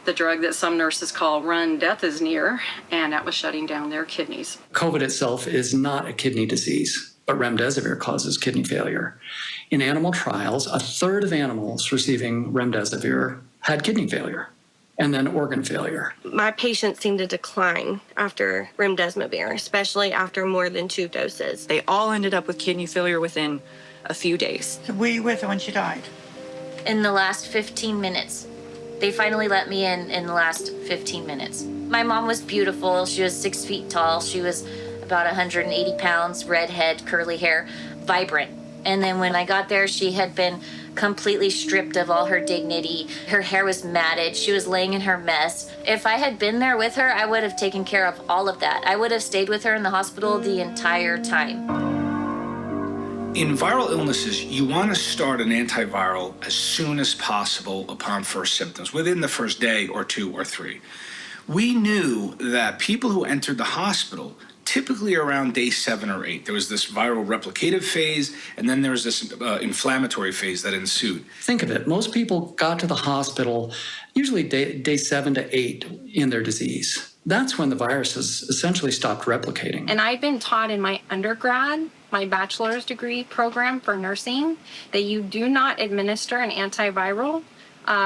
the drug that some nurses call run, death is near, and that was shutting down their kidneys. COVID itself is not a kidney disease, but remdesivir causes kidney failure. In animal trials, a third of animals receiving remdesivir had kidney failure and then organ failure. My patients seemed to decline after remdesivir, especially after more than 2 doses. They all ended up with kidney failure within a few days. Were you with her when she died? In the last 15 minutes. They finally let me in the last 15 minutes. My mom was beautiful. She was 6 feet tall. She was about 180 pounds, red head, curly hair, vibrant. And then when I got there, she had been completely stripped of all her dignity. Her hair was matted. She was laying in her mess. If I had been there with her, I would have taken care of all of that. I would have stayed with her in the hospital the entire time. In viral illnesses, you want to start an antiviral as soon as possible upon first symptoms, within the first day or 2 or 3. We knew that people who entered the hospital, typically around day 7 or 8, there was this viral replicative phase, and then there was this inflammatory phase that ensued. Think of it. Most people got to the hospital usually day 7 to 8 in their disease. That's when the virus has essentially stopped replicating. And I've been taught in my undergrad, my bachelor's degree program for nursing, that you do not administer an antiviral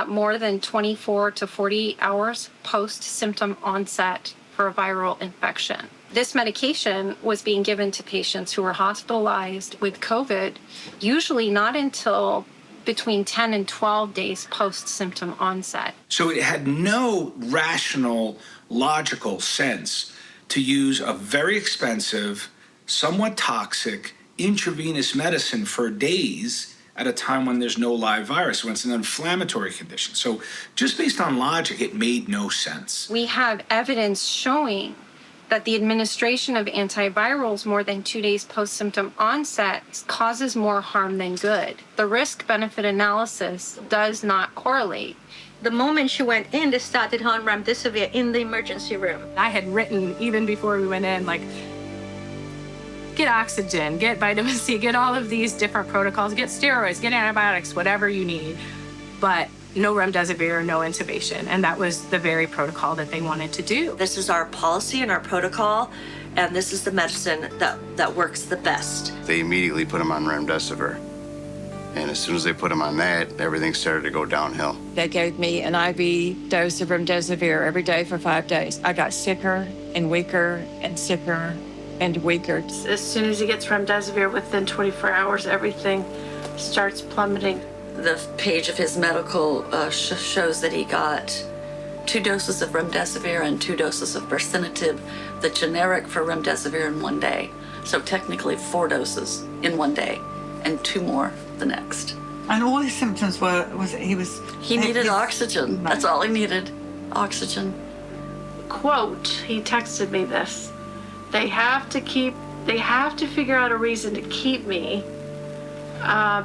more than 24 to 48 hours post-symptom onset for a viral infection. This medication was being given to patients who were hospitalized with COVID, usually not until between 10 and 12 days post-symptom onset. So it had no rational, logical sense to use a very expensive, somewhat toxic intravenous medicine for days at a time when there's no live virus, when it's an inflammatory condition. So just based on logic, it made no sense. We have evidence showing that the administration of antivirals more than 2 days post-symptom onset causes more harm than good. The risk-benefit analysis does not correlate. The moment she went in, they started her on remdesivir in the emergency room. I had written, even before we went in, like, get oxygen, get vitamin C, get all of these different protocols, get steroids, get antibiotics, whatever you need, but no remdesivir, no intubation. And that was the very protocol that they wanted to do. This is our policy and our protocol, and this is the medicine that works the best. They immediately put him on remdesivir. And as soon as they put him on that, everything started to go downhill. They gave me an IV dose of remdesivir every day for 5 days. I got sicker and weaker and sicker and weaker. As soon as he gets remdesivir, within 24 hours, everything starts plummeting. The page of his medical shows that he got 2 doses of remdesivir and 2 doses of bursenetib, the generic for remdesivir, in 1 day. So technically 4 doses in 1 day and 2 more the next. And all his symptoms he needed oxygen. That's all he needed, oxygen. Quote, he texted me this. They have to figure out a reason to keep me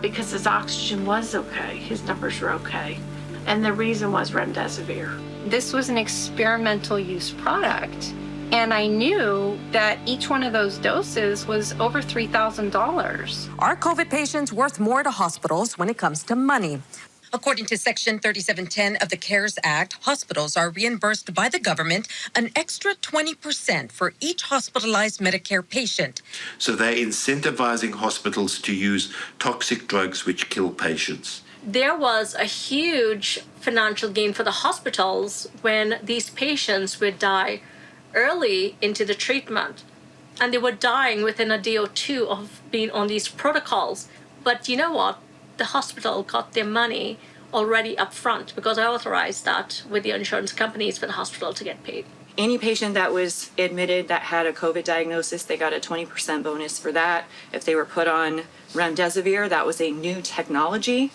because his oxygen was okay. His numbers were okay. And the reason was remdesivir. This was an experimental use product. And I knew that each one of those doses was over $3,000. Are COVID patients worth more to hospitals when it comes to money? According to Section 3710 of the CARES Act, hospitals are reimbursed by the government an extra 20% for each hospitalized Medicare patient. So they're incentivizing hospitals to use toxic drugs which kill patients. There was a huge financial gain for the hospitals when these patients would die early into the treatment, and they were dying within a day or two of being on these protocols. But you know what? The hospital got their money already up front because I authorized that with the insurance companies for the hospital to get paid. Any patient that was admitted that had a COVID diagnosis, they got a 20% bonus for that. If they were put on remdesivir, that was a new technology,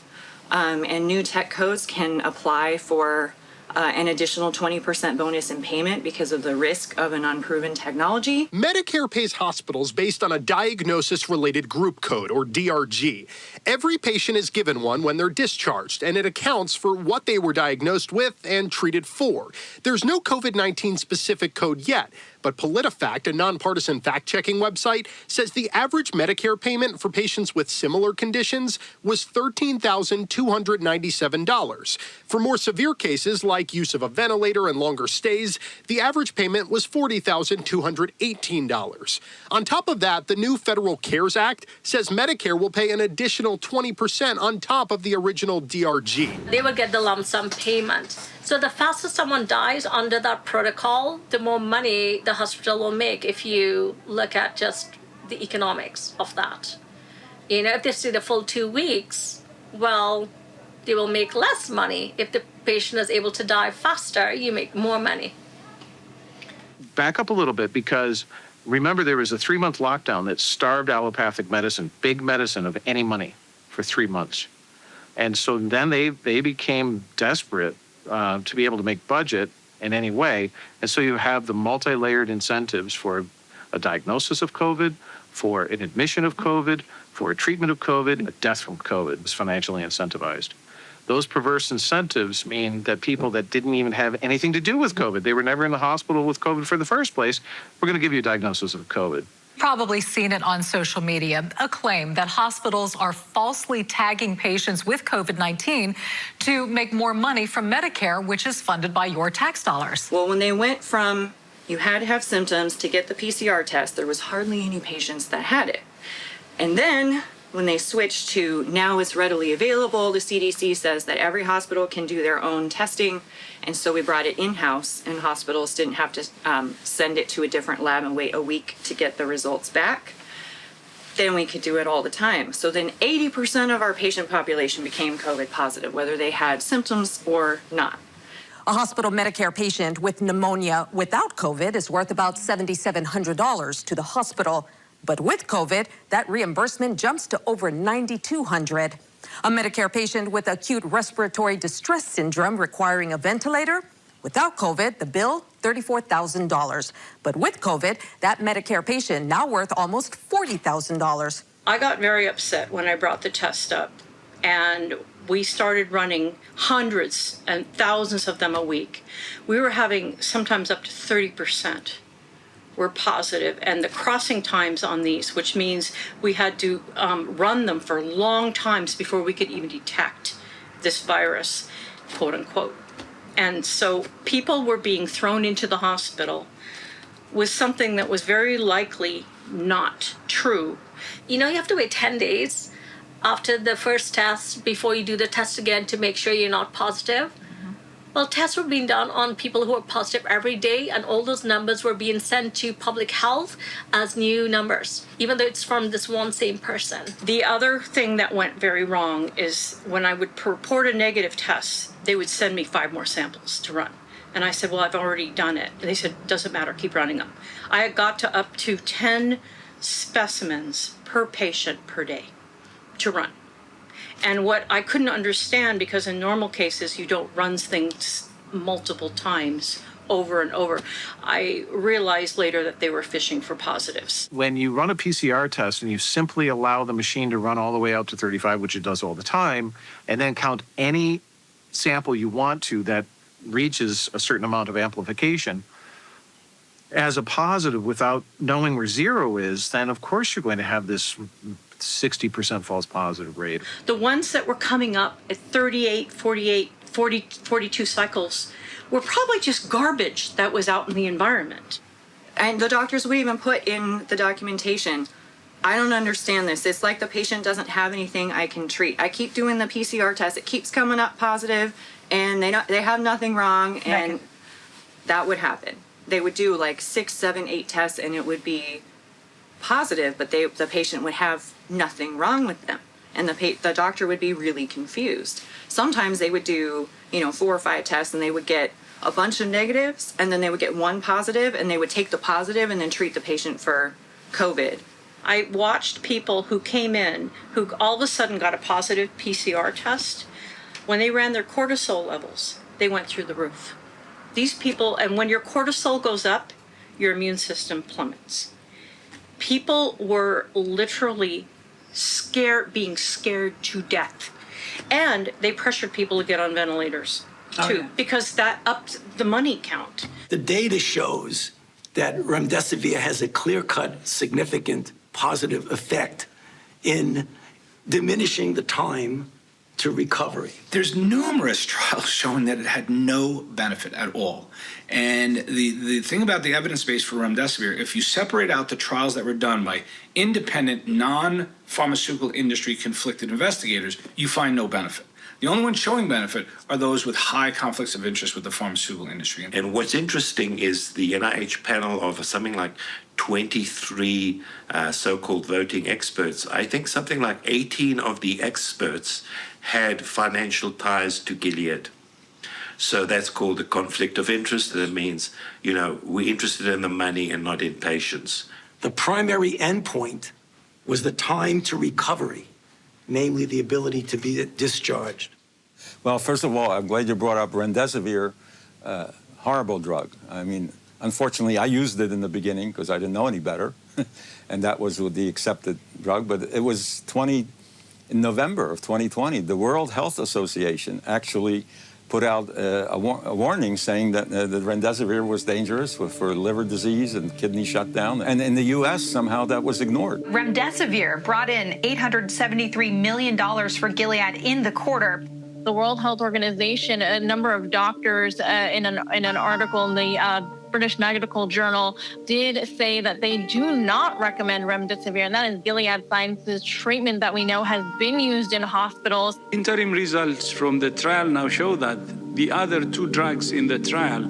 and new tech codes can apply for an additional 20% bonus in payment because of the risk of an unproven technology. Medicare pays hospitals based on a diagnosis-related group code, or DRG. Every patient is given one when they're discharged, and it accounts for what they were diagnosed with and treated for. There's no COVID-19 specific code yet, but PolitiFact, a nonpartisan fact-checking website, says the average Medicare payment for patients with similar conditions was $13,297. For more severe cases like use of a ventilator and longer stays, the average payment was $40,218. On top of that, the new federal CARES Act says Medicare will pay an additional 20% on top of the original DRG. They will get the lump sum payment. So the faster someone dies under that protocol, the more money the hospital will make if you look at just the economics of that. You know, if they stay the full 2 weeks, well, they will make less money. If the patient is able to die faster, you make more money. Back up a little bit, because remember there was a 3-month lockdown that starved allopathic medicine, big medicine, of any money for 3 months. And so then they became desperate to be able to make budget in any way. And so you have the multi-layered incentives for a diagnosis of COVID, for an admission of COVID, for a treatment of COVID, a death from COVID is financially incentivized. Those perverse incentives mean that people that didn't even have anything to do with COVID, they were never in the hospital with COVID for the first place, we're going to give you a diagnosis of COVID. Probably seen it on social media, a claim that hospitals are falsely tagging patients with COVID-19 to make more money from Medicare, which is funded by your tax dollars. Well, when they went from you had to have symptoms to get the PCR test, there was hardly any patients that had it. And then when they switched to now it's readily available, the CDC says that every hospital can do their own testing. And so we brought it in-house, and hospitals didn't have to send it to a different lab and wait a week to get the results back. Then we could do it all the time. So then 80% of our patient population became COVID positive, whether they had symptoms or not. A hospital Medicare patient with pneumonia without COVID is worth about $7,700 to the hospital. But with COVID, that reimbursement jumps to over $9,200. A Medicare patient with acute respiratory distress syndrome requiring a ventilator, without COVID, the bill, $34,000. But with COVID, that Medicare patient now worth almost $40,000. I got very upset when I brought the test up, and we started running hundreds and thousands of them a week. We were having sometimes up to 30% were positive, and the crossing times on these, which means we had to run them for long times before we could even detect this virus, quote unquote. And so people were being thrown into the hospital with something that was very likely not true. You know, you have to wait 10 days after the first test before you do the test again to make sure you're not positive. Well, tests were being done on people who were positive every day, and all those numbers were being sent to public health as new numbers, even though it's from this one same person. The other thing that went very wrong is when I would report a negative test, they would send me 5 more samples to run. And I said, well, I've already done it. And they said, doesn't matter, keep running them. I had got to up to 10 specimens per patient per day to run. And what I couldn't understand, because in normal cases, you don't run things multiple times over and over, I realized later that they were fishing for positives. When you run a PCR test and you simply allow the machine to run all the way out to 35, which it does all the time, and then count any sample you want to that reaches a certain amount of amplification as a positive without knowing where zero is, then of course you're going to have this 60% false positive rate. The ones that were coming up at 38, 48, 40, 42 cycles were probably just garbage that was out in the environment. And the doctors would even put in the documentation, I don't understand this. It's like the patient doesn't have anything I can treat. I keep doing the PCR test. It keeps coming up positive, and they have nothing wrong, and that would happen. They would do like 6, 7, 8 tests, and it would be positive, but the patient would have nothing wrong with them, and the doctor would be really confused. Sometimes they would do 4 or 5 tests, and they would get a bunch of negatives, and then they would get one positive, and they would take the positive and then treat the patient for COVID. I watched people who came in who all of a sudden got a positive PCR test. When they ran their cortisol levels, they went through the roof. These people, and when your cortisol goes up, your immune system plummets. People were literally being scared to death. And they pressured people to get on ventilators too, because that upped the money count. The data shows that remdesivir has a clear-cut, significant positive effect in diminishing the time to recovery. There's numerous trials showing that it had no benefit at all. And the thing about the evidence base for remdesivir, if you separate out the trials that were done by independent, non-pharmaceutical industry conflicted investigators, you find no benefit. The only ones showing benefit are those with high conflicts of interest with the pharmaceutical industry. And what's interesting is the NIH panel of something like 23 so-called voting experts. I think something like 18 of the experts had financial ties to Gilead. So that's called a conflict of interest. That means, we're interested in the money and not in patients. The primary endpoint was the time to recovery, namely the ability to be discharged. Well, first of all, I'm glad you brought up remdesivir, horrible drug. I mean, unfortunately, I used it in the beginning because I didn't know any better, and that was with the accepted drug. But it was in November of 2020, the World Health Association actually put out a warning saying that the remdesivir was dangerous for liver disease and kidney shutdown. And in the U.S., somehow that was ignored. Remdesivir brought in $873 million for Gilead in the quarter. The World Health Organization, a number of doctors in an article in the British Medical Journal did say that they do not recommend remdesivir, and that is Gilead Sciences treatment that we know has been used in hospitals. Interim results from the trial now show that the other 2 drugs in the trial,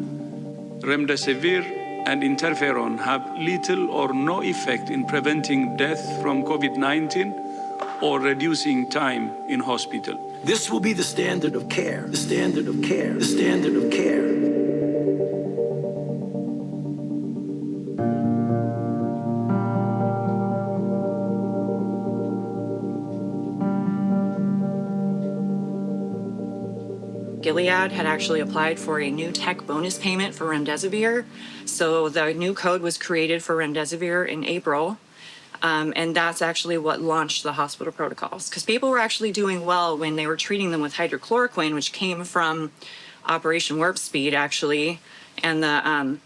remdesivir and interferon, have little or no effect in preventing death from COVID-19 or reducing time in hospital. This will be the standard of care, the standard of care, the standard of care. Gilead had actually applied for a new tech bonus payment for remdesivir. So the new code was created for remdesivir in April. And that's actually what launched the hospital protocols. Because people were actually doing well when they were treating them with hydrochloroquine, which came from Operation Warp Speed, actually, and the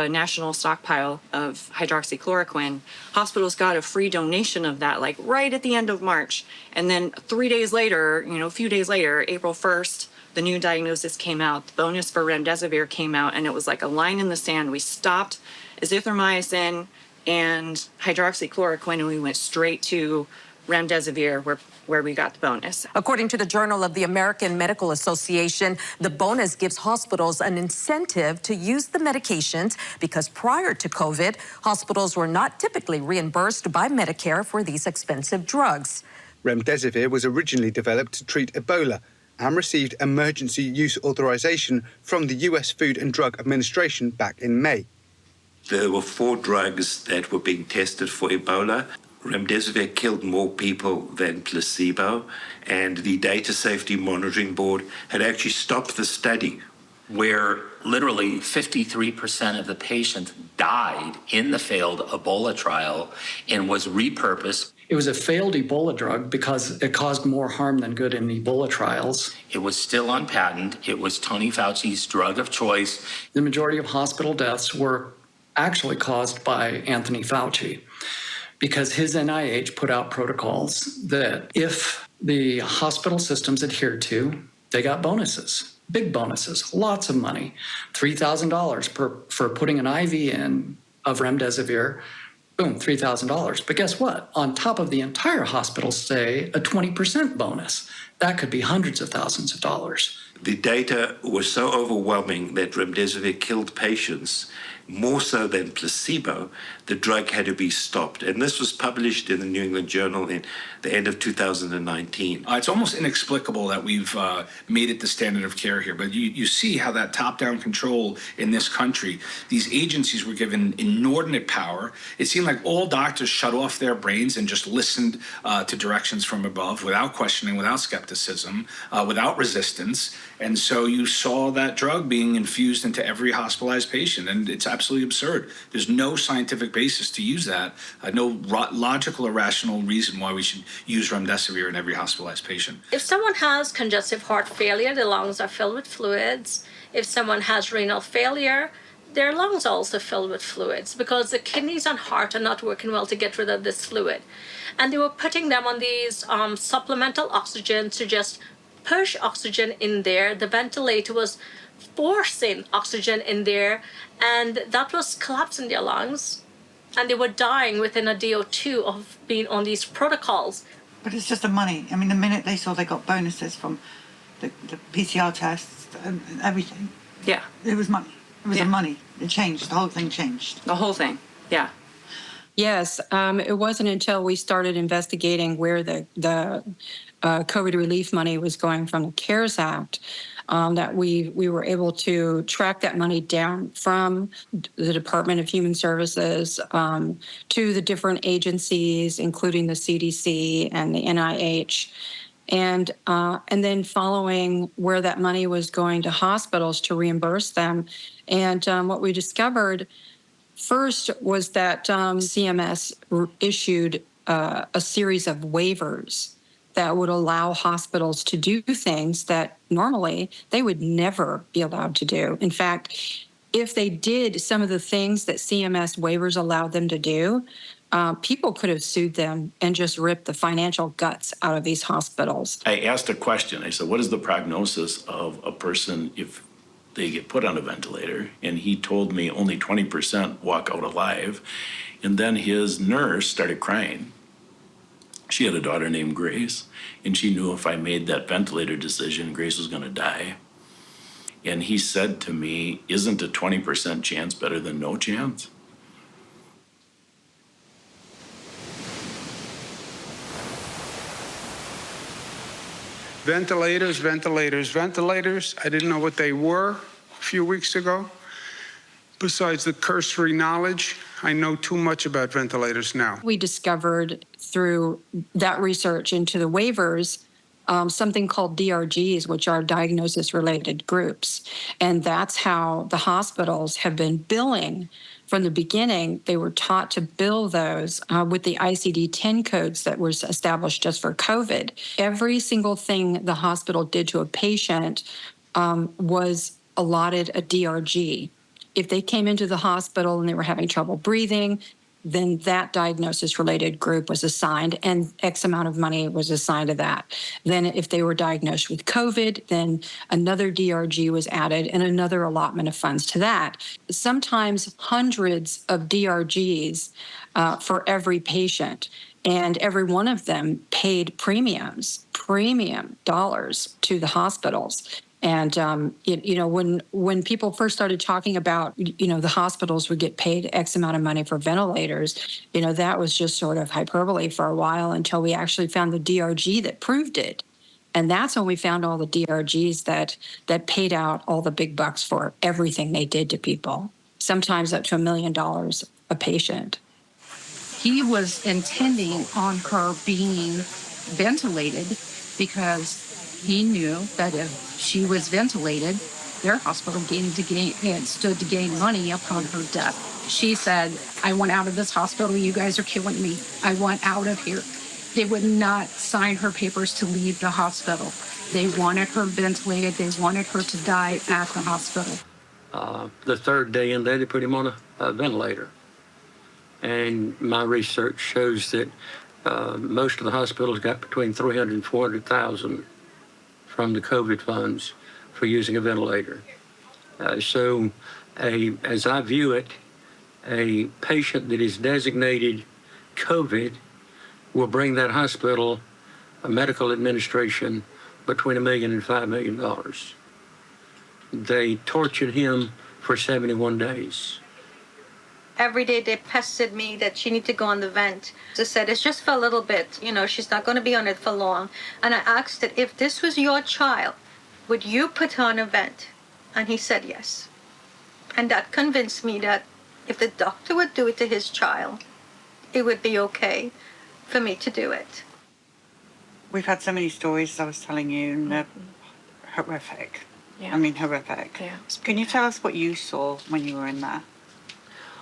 national stockpile of hydroxychloroquine. Hospitals got a free donation of that, like right at the end of March. And then 3 days later, a few days later, April 1st, the new diagnosis came out. The bonus for remdesivir came out, and it was like a line in the sand. We stopped azithromycin and hydroxychloroquine, and we went straight to remdesivir, where we got the bonus. According to the Journal of the American Medical Association, the bonus gives hospitals an incentive to use the medications because prior to COVID, hospitals were not typically reimbursed by Medicare for these expensive drugs. Remdesivir was originally developed to treat Ebola and received emergency use authorization from the U.S. Food and Drug Administration back in May. There were 4 drugs that were being tested for Ebola. Remdesivir killed more people than placebo, and the Data Safety Monitoring Board had actually stopped the study. Where literally 53% of the patients died in the failed Ebola trial and was repurposed. It was a failed Ebola drug because it caused more harm than good in Ebola trials. It was still on patent. It was Tony Fauci's drug of choice. The majority of hospital deaths were actually caused by Anthony Fauci because his NIH put out protocols that if the hospital systems adhered to, they got bonuses, big bonuses, lots of money, $3,000 for putting an IV in of remdesivir. Boom, $3,000. But guess what? On top of the entire hospital stay, a 20% bonus. That could be hundreds of thousands of dollars. The data was so overwhelming that remdesivir killed patients more so than placebo. The drug had to be stopped. And this was published in the New England Journal in the end of 2019. It's almost inexplicable that we've made it the standard of care here, but you see how that top-down control in this country, these agencies were given inordinate power. It seemed like all doctors shut off their brains and just listened to directions from above without questioning, without skepticism, without resistance. And so you saw that drug being infused into every hospitalized patient, and it's absolutely absurd. There's no scientific basis to use that, no logical or rational reason why we should use remdesivir in every hospitalized patient. If someone has congestive heart failure, the lungs are filled with fluids. If someone has renal failure, their lungs are also filled with fluids because the kidneys and heart are not working well to get rid of this fluid. And they were putting them on these supplemental oxygen to just push oxygen in there. The ventilator was forcing oxygen in there, and that was collapsing their lungs. And they were dying within a day or two of being on these protocols. But it's just the money. I mean, the minute they saw they got bonuses from the PCR tests and everything. Yeah. It was money. It was the money. It changed. The whole thing changed. The whole thing. Yeah. Yes. It wasn't until we started investigating where the COVID relief money was going from the CARES Act that we were able to track that money down from the Department of Human Services to the different agencies, including the CDC and the NIH. And then following where that money was going to hospitals to reimburse them. And what we discovered first was that CMS issued a series of waivers that would allow hospitals to do things that normally they would never be allowed to do. In fact, if they did some of the things that CMS waivers allowed them to do, people could have sued them and just ripped the financial guts out of these hospitals. I asked a question. I said, what is the prognosis of a person if they get put on a ventilator? And he told me only 20% walk out alive. And then his nurse started crying. She had a daughter named Grace, and she knew if I made that ventilator decision, Grace was going to die. And he said to me, isn't a 20% chance better than no chance? Ventilators, ventilators, ventilators. I didn't know what they were a few weeks ago. Besides the cursory knowledge, I know too much about ventilators now. We discovered through that research into the waivers something called DRGs, which are diagnosis-related groups. And that's how the hospitals have been billing. From the beginning, they were taught to bill those with the ICD-10 codes that was established just for COVID. Every single thing the hospital did to a patient was allotted a DRG. If they came into the hospital and they were having trouble breathing, then that diagnosis-related group was assigned, and X amount of money was assigned to that. Then if they were diagnosed with COVID, then another DRG was added and another allotment of funds to that. Sometimes hundreds of DRGs for every patient, and every one of them paid premium dollars to the hospitals. And, when people first started talking about, the hospitals would get paid X amount of money for ventilators, that was just sort of hyperbole for a while until we actually found the DRG that proved it. And that's when we found all the DRGs that paid out all the big bucks for everything they did to people, sometimes up to $1 million a patient. He was intending on her being ventilated because he knew that if she was ventilated, their hospital stood to gain money upon her death. She said, I want out of this hospital. You guys are killing me. I want out of here. They would not sign her papers to leave the hospital. They wanted her ventilated. They wanted her to die at the hospital. The third day in there, they put him on a ventilator. And my research shows that most of the hospitals got between $300,000 and $400,000 from the COVID funds for using a ventilator. So, as I view it, a patient that is designated COVID will bring that hospital a medical administration between $1 million and $5 million. They tortured him for 71 days. Every day they pestered me that she need to go on the vent. They said it's just for a little bit, she's not going to be on it for long. And I asked that if this was your child, would you put her on a vent? And he said yes. And that convinced me that if the doctor would do it to his child, it would be okay for me to do it. We've had so many stories, I was telling you, and they're horrific. Yeah. I mean, horrific. Yeah. Can you tell us what you saw when you were in there?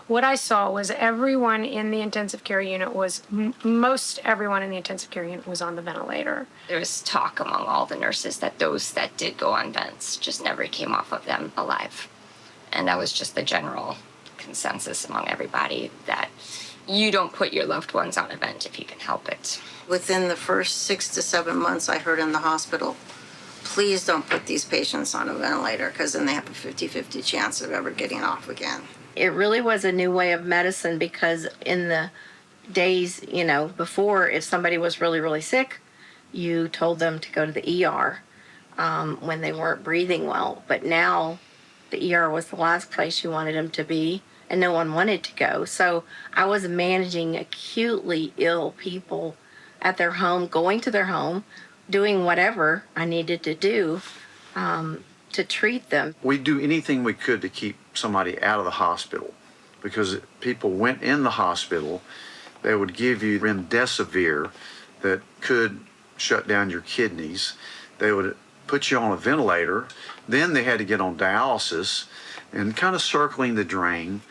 What I saw was everyone in the intensive care unit was, most everyone in the intensive care unit was on the ventilator. There was talk among all the nurses that those that did go on vents just never came off of them alive. And that was just the general consensus among everybody, that you don't put your loved ones on a vent if you can help it. Within the first 6 to 7 months, I heard in the hospital, please don't put these patients on a ventilator, because then they have a 50-50 chance of ever getting off again. It really was a new way of medicine, because in the days, before, if somebody was really, really sick, you told them to go to the ER when they weren't breathing well. But now the ER was the last place you wanted them to be, and no one wanted to go. So I was managing acutely ill people at their home, going to their home, doing whatever I needed to do to treat them. We'd do anything we could to keep somebody out of the hospital, because people went in the hospital, they would give you remdesivir that could shut down your kidneys. They would put you on a ventilator. Then they had to get on dialysis and kind of circling the drain,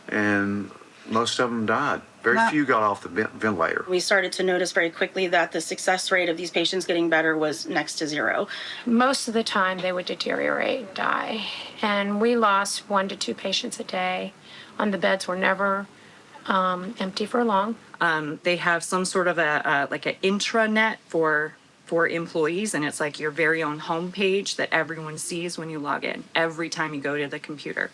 and most of them died. Very few got off the ventilator. We started to notice very quickly that the success rate of these patients getting better was next to zero. Most of the time they would deteriorate, die. And we lost 1 to 2 patients a day. On the beds were never empty for long. They have some sort of an intranet for employees, and it's like your very own homepage that everyone sees when you log in every time you go to the computer.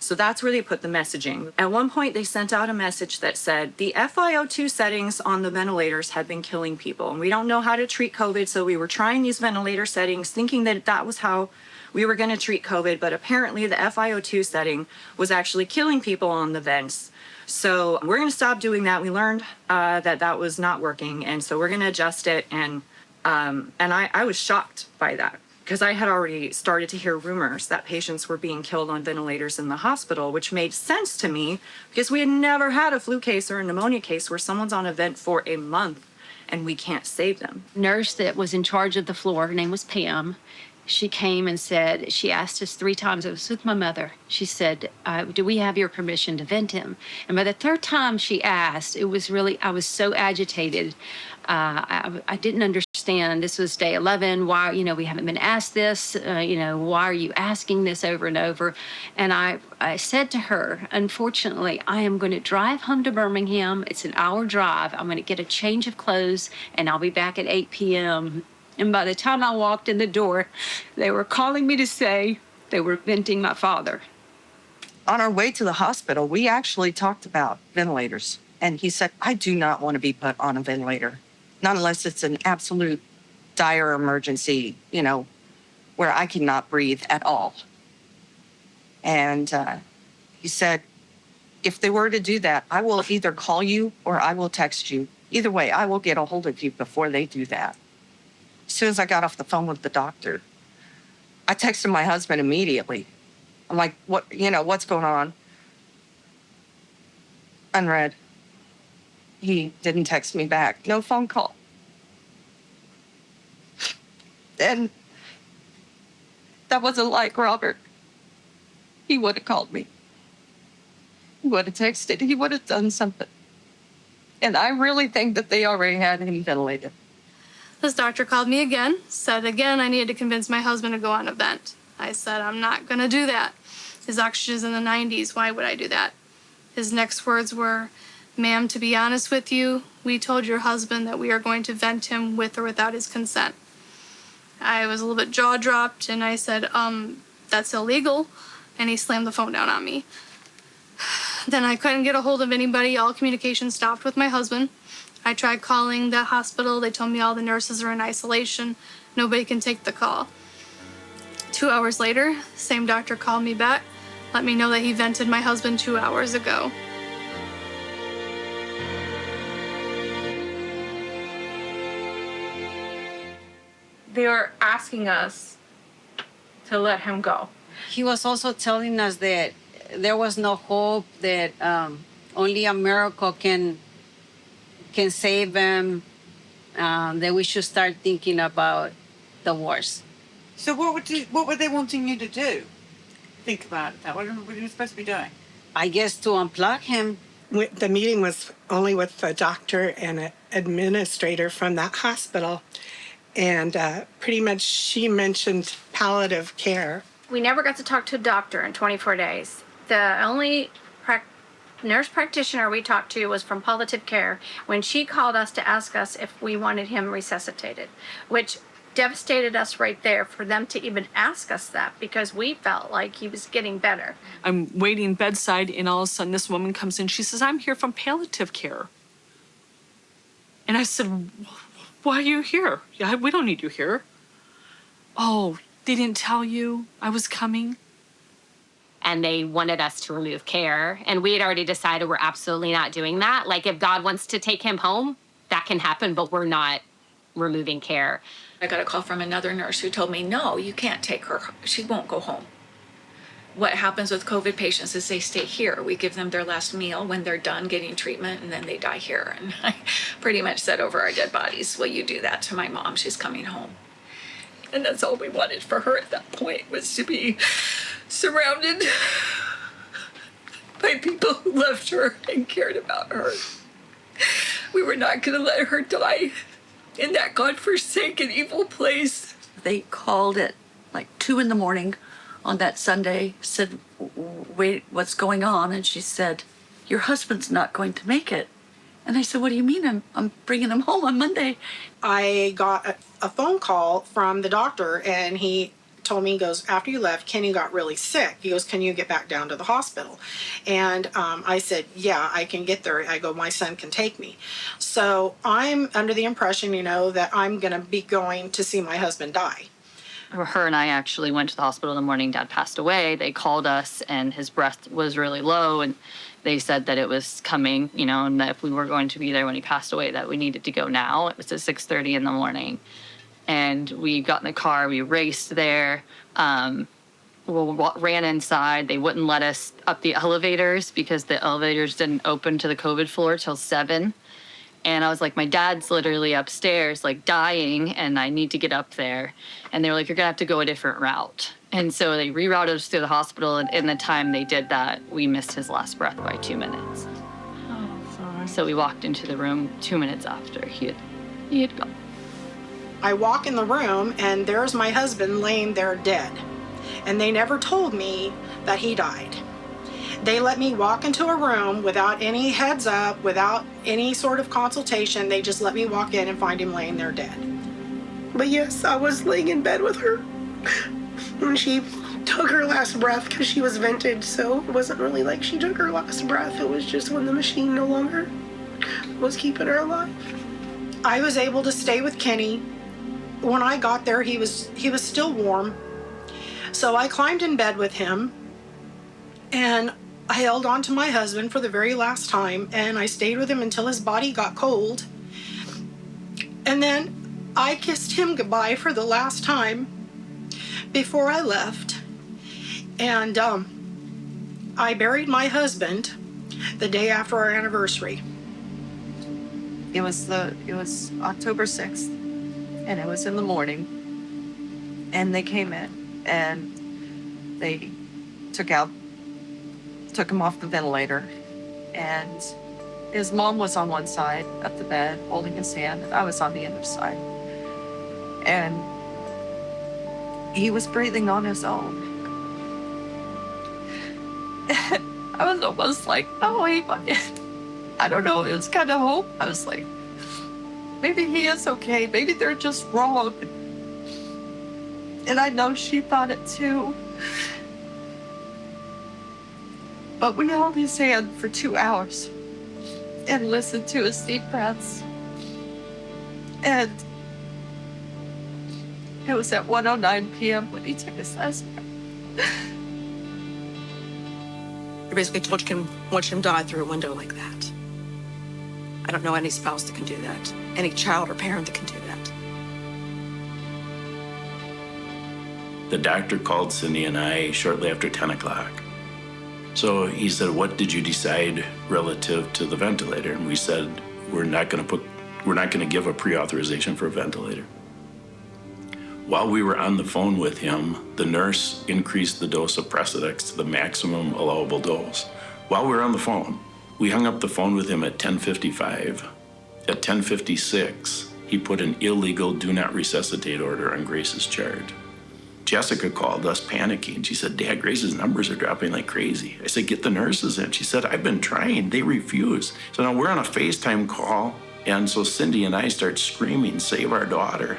So that's where they put the messaging. At one point, they sent out a message that said the FiO2 settings on the ventilators had been killing people, and we don't know how to treat COVID, so we were trying these ventilator settings thinking that that was how we were going to treat COVID, but apparently the FiO2 setting was actually killing people on the vents. So we're going to stop doing that. We learned that was not working, and so we're going to adjust it. And I was shocked by that, because I had already started to hear rumors that patients were being killed on ventilators in the hospital, which made sense to me because we had never had a flu case or a pneumonia case where someone's on a vent for a month and we can't save them. Nurse that was in charge of the floor, her name was Pam. She came and said, she asked us 3 times, it was with my mother. She said, do we have your permission to vent him? And by the 3rd time she asked, it was really, I was so agitated. I didn't understand. This was day 11. Why, we haven't been asked this. Why are you asking this over and over? And I said to her, unfortunately, I am going to drive home to Birmingham. It's an hour drive. I'm going to get a change of clothes, and I'll be back at 8 p.m. And by the time I walked in the door, they were calling me to say they were venting my father. On our way to the hospital, we actually talked about ventilators. And he said, I do not want to be put on a ventilator, not unless it's an absolute dire emergency, where I cannot breathe at all. And he said, if they were to do that, I will either call you or I will text you. Either way, I will get a hold of you before they do that. As soon as I got off the phone with the doctor, I texted my husband immediately. I'm like, what's going on? Unread. He didn't text me back. No phone call. And that wasn't like Robert. He would have called me. He would have texted. He would have done something. And I really think that they already had him ventilated. This doctor called me again, said again I needed to convince my husband to go on a vent. I said, I'm not going to do that. His oxygen's in the 90s. Why would I do that? His next words were, ma'am, to be honest with you, we told your husband that we are going to vent him with or without his consent. I was a little bit jaw-dropped, and I said, that's illegal. And he slammed the phone down on me. Then I couldn't get a hold of anybody. All communication stopped with my husband. I tried calling the hospital. They told me all the nurses are in isolation. Nobody can take the call. 2 hours later, same doctor called me back, let me know that he vented my husband 2 hours ago. They were asking us to let him go. He was also telling us that there was no hope, that only a miracle can save him, that we should start thinking about the worst. So what were they wanting you to do? Think about that. What were you supposed to be doing? I guess to unplug him. The meeting was only with a doctor and an administrator from that hospital. And pretty much she mentioned palliative care. We never got to talk to a doctor in 24 days. The only nurse practitioner we talked to was from palliative care when she called us to ask us if we wanted him resuscitated, which devastated us right there for them to even ask us that, because we felt like he was getting better. I'm waiting bedside, and all of a sudden this woman comes in. She says, I'm here from palliative care. And I said, why are you here? We don't need you here. Oh, they didn't tell you I was coming? And they wanted us to remove care. And we had already decided we're absolutely not doing that. Like, if God wants to take him home, that can happen, but we're not removing care. I got a call from another nurse who told me, no, you can't take her. She won't go home. What happens with COVID patients is they stay here. We give them their last meal when they're done getting treatment, and then they die here. And I pretty much said over our dead bodies, will you do that to my mom? She's coming home. And that's all we wanted for her at that point, was to be surrounded by people who loved her and cared about her. We were not going to let her die in that godforsaken, evil place. They called at like 2 a.m. on that Sunday, said, wait, what's going on? And she said, your husband's not going to make it. And I said, what do you mean? I'm bringing him home on Monday. I got a phone call from the doctor, and he told me, he goes, after you left, Kenny got really sick. He goes, can you get back down to the hospital? And I said, yeah, I can get there. I go, my son can take me. So I'm under the impression, that I'm going to be going to see my husband die. Her and I actually went to the hospital in the morning. Dad passed away. They called us, and his breath was really low, and they said that it was coming, and that if we were going to be there when he passed away, that we needed to go now. It was at 6:30 in the morning. And we got in the car, we raced there, ran inside. They wouldn't let us up the elevators because the elevators didn't open to the COVID floor till 7. And I was like, my dad's literally upstairs, like dying, and I need to get up there. And they were like, you're gonna have to go a different route. And so they rerouted us through the hospital, and in the time they did that, we missed his last breath by 2 minutes. Oh, sorry. So we walked into the room 2 minutes after he had gone. I walk in the room, and there's my husband laying there dead. And they never told me that he died. They let me walk into a room without any heads up, without any sort of consultation. They just let me walk in and find him laying there dead. But yes, I was laying in bed with her when she took her last breath, because she was vented. So it wasn't really like she took her last breath. It was just when the machine no longer was keeping her alive. I was able to stay with Kenny. When I got there, he was still warm. So I climbed in bed with him, and I held on to my husband for the very last time, and I stayed with him until his body got cold. And then I kissed him goodbye for the last time before I left. And I buried my husband the day after our anniversary. It was October 6th, and it was in the morning, and they came in, and they took him off the ventilator, and His mom was on one side of the bed holding his hand, and I was on the other side. And he was breathing on his own. I was almost like, oh, I don't know, it was kind of hope. I was like, maybe he is okay. Maybe they're just wrong. And I know she thought it too. But we held his hand for 2 hours and listened to his deep breaths. And it was at 1:09 p.m. when he took his last breath. They basically told you watch him die through a window like that. I don't know any spouse that can do that, any child or parent that can do that. The doctor called Cindy and I shortly after 10 o'clock. So he said, what did you decide relative to the ventilator? And we said, we're not going to give a pre-authorization for a ventilator. While we were on the phone with him, the nurse increased the dose of Precedex to the maximum allowable dose. While we were on the phone, we hung up the phone with him at 10:55. At 10:56, he put an illegal do not resuscitate order on Grace's charge. Jessica called us panicking. She said, Dad, Grace's numbers are dropping like crazy. I said, get the nurses in. She said, I've been trying. They refuse. So now we're on a FaceTime call. And so Cindy and I start screaming, save our daughter.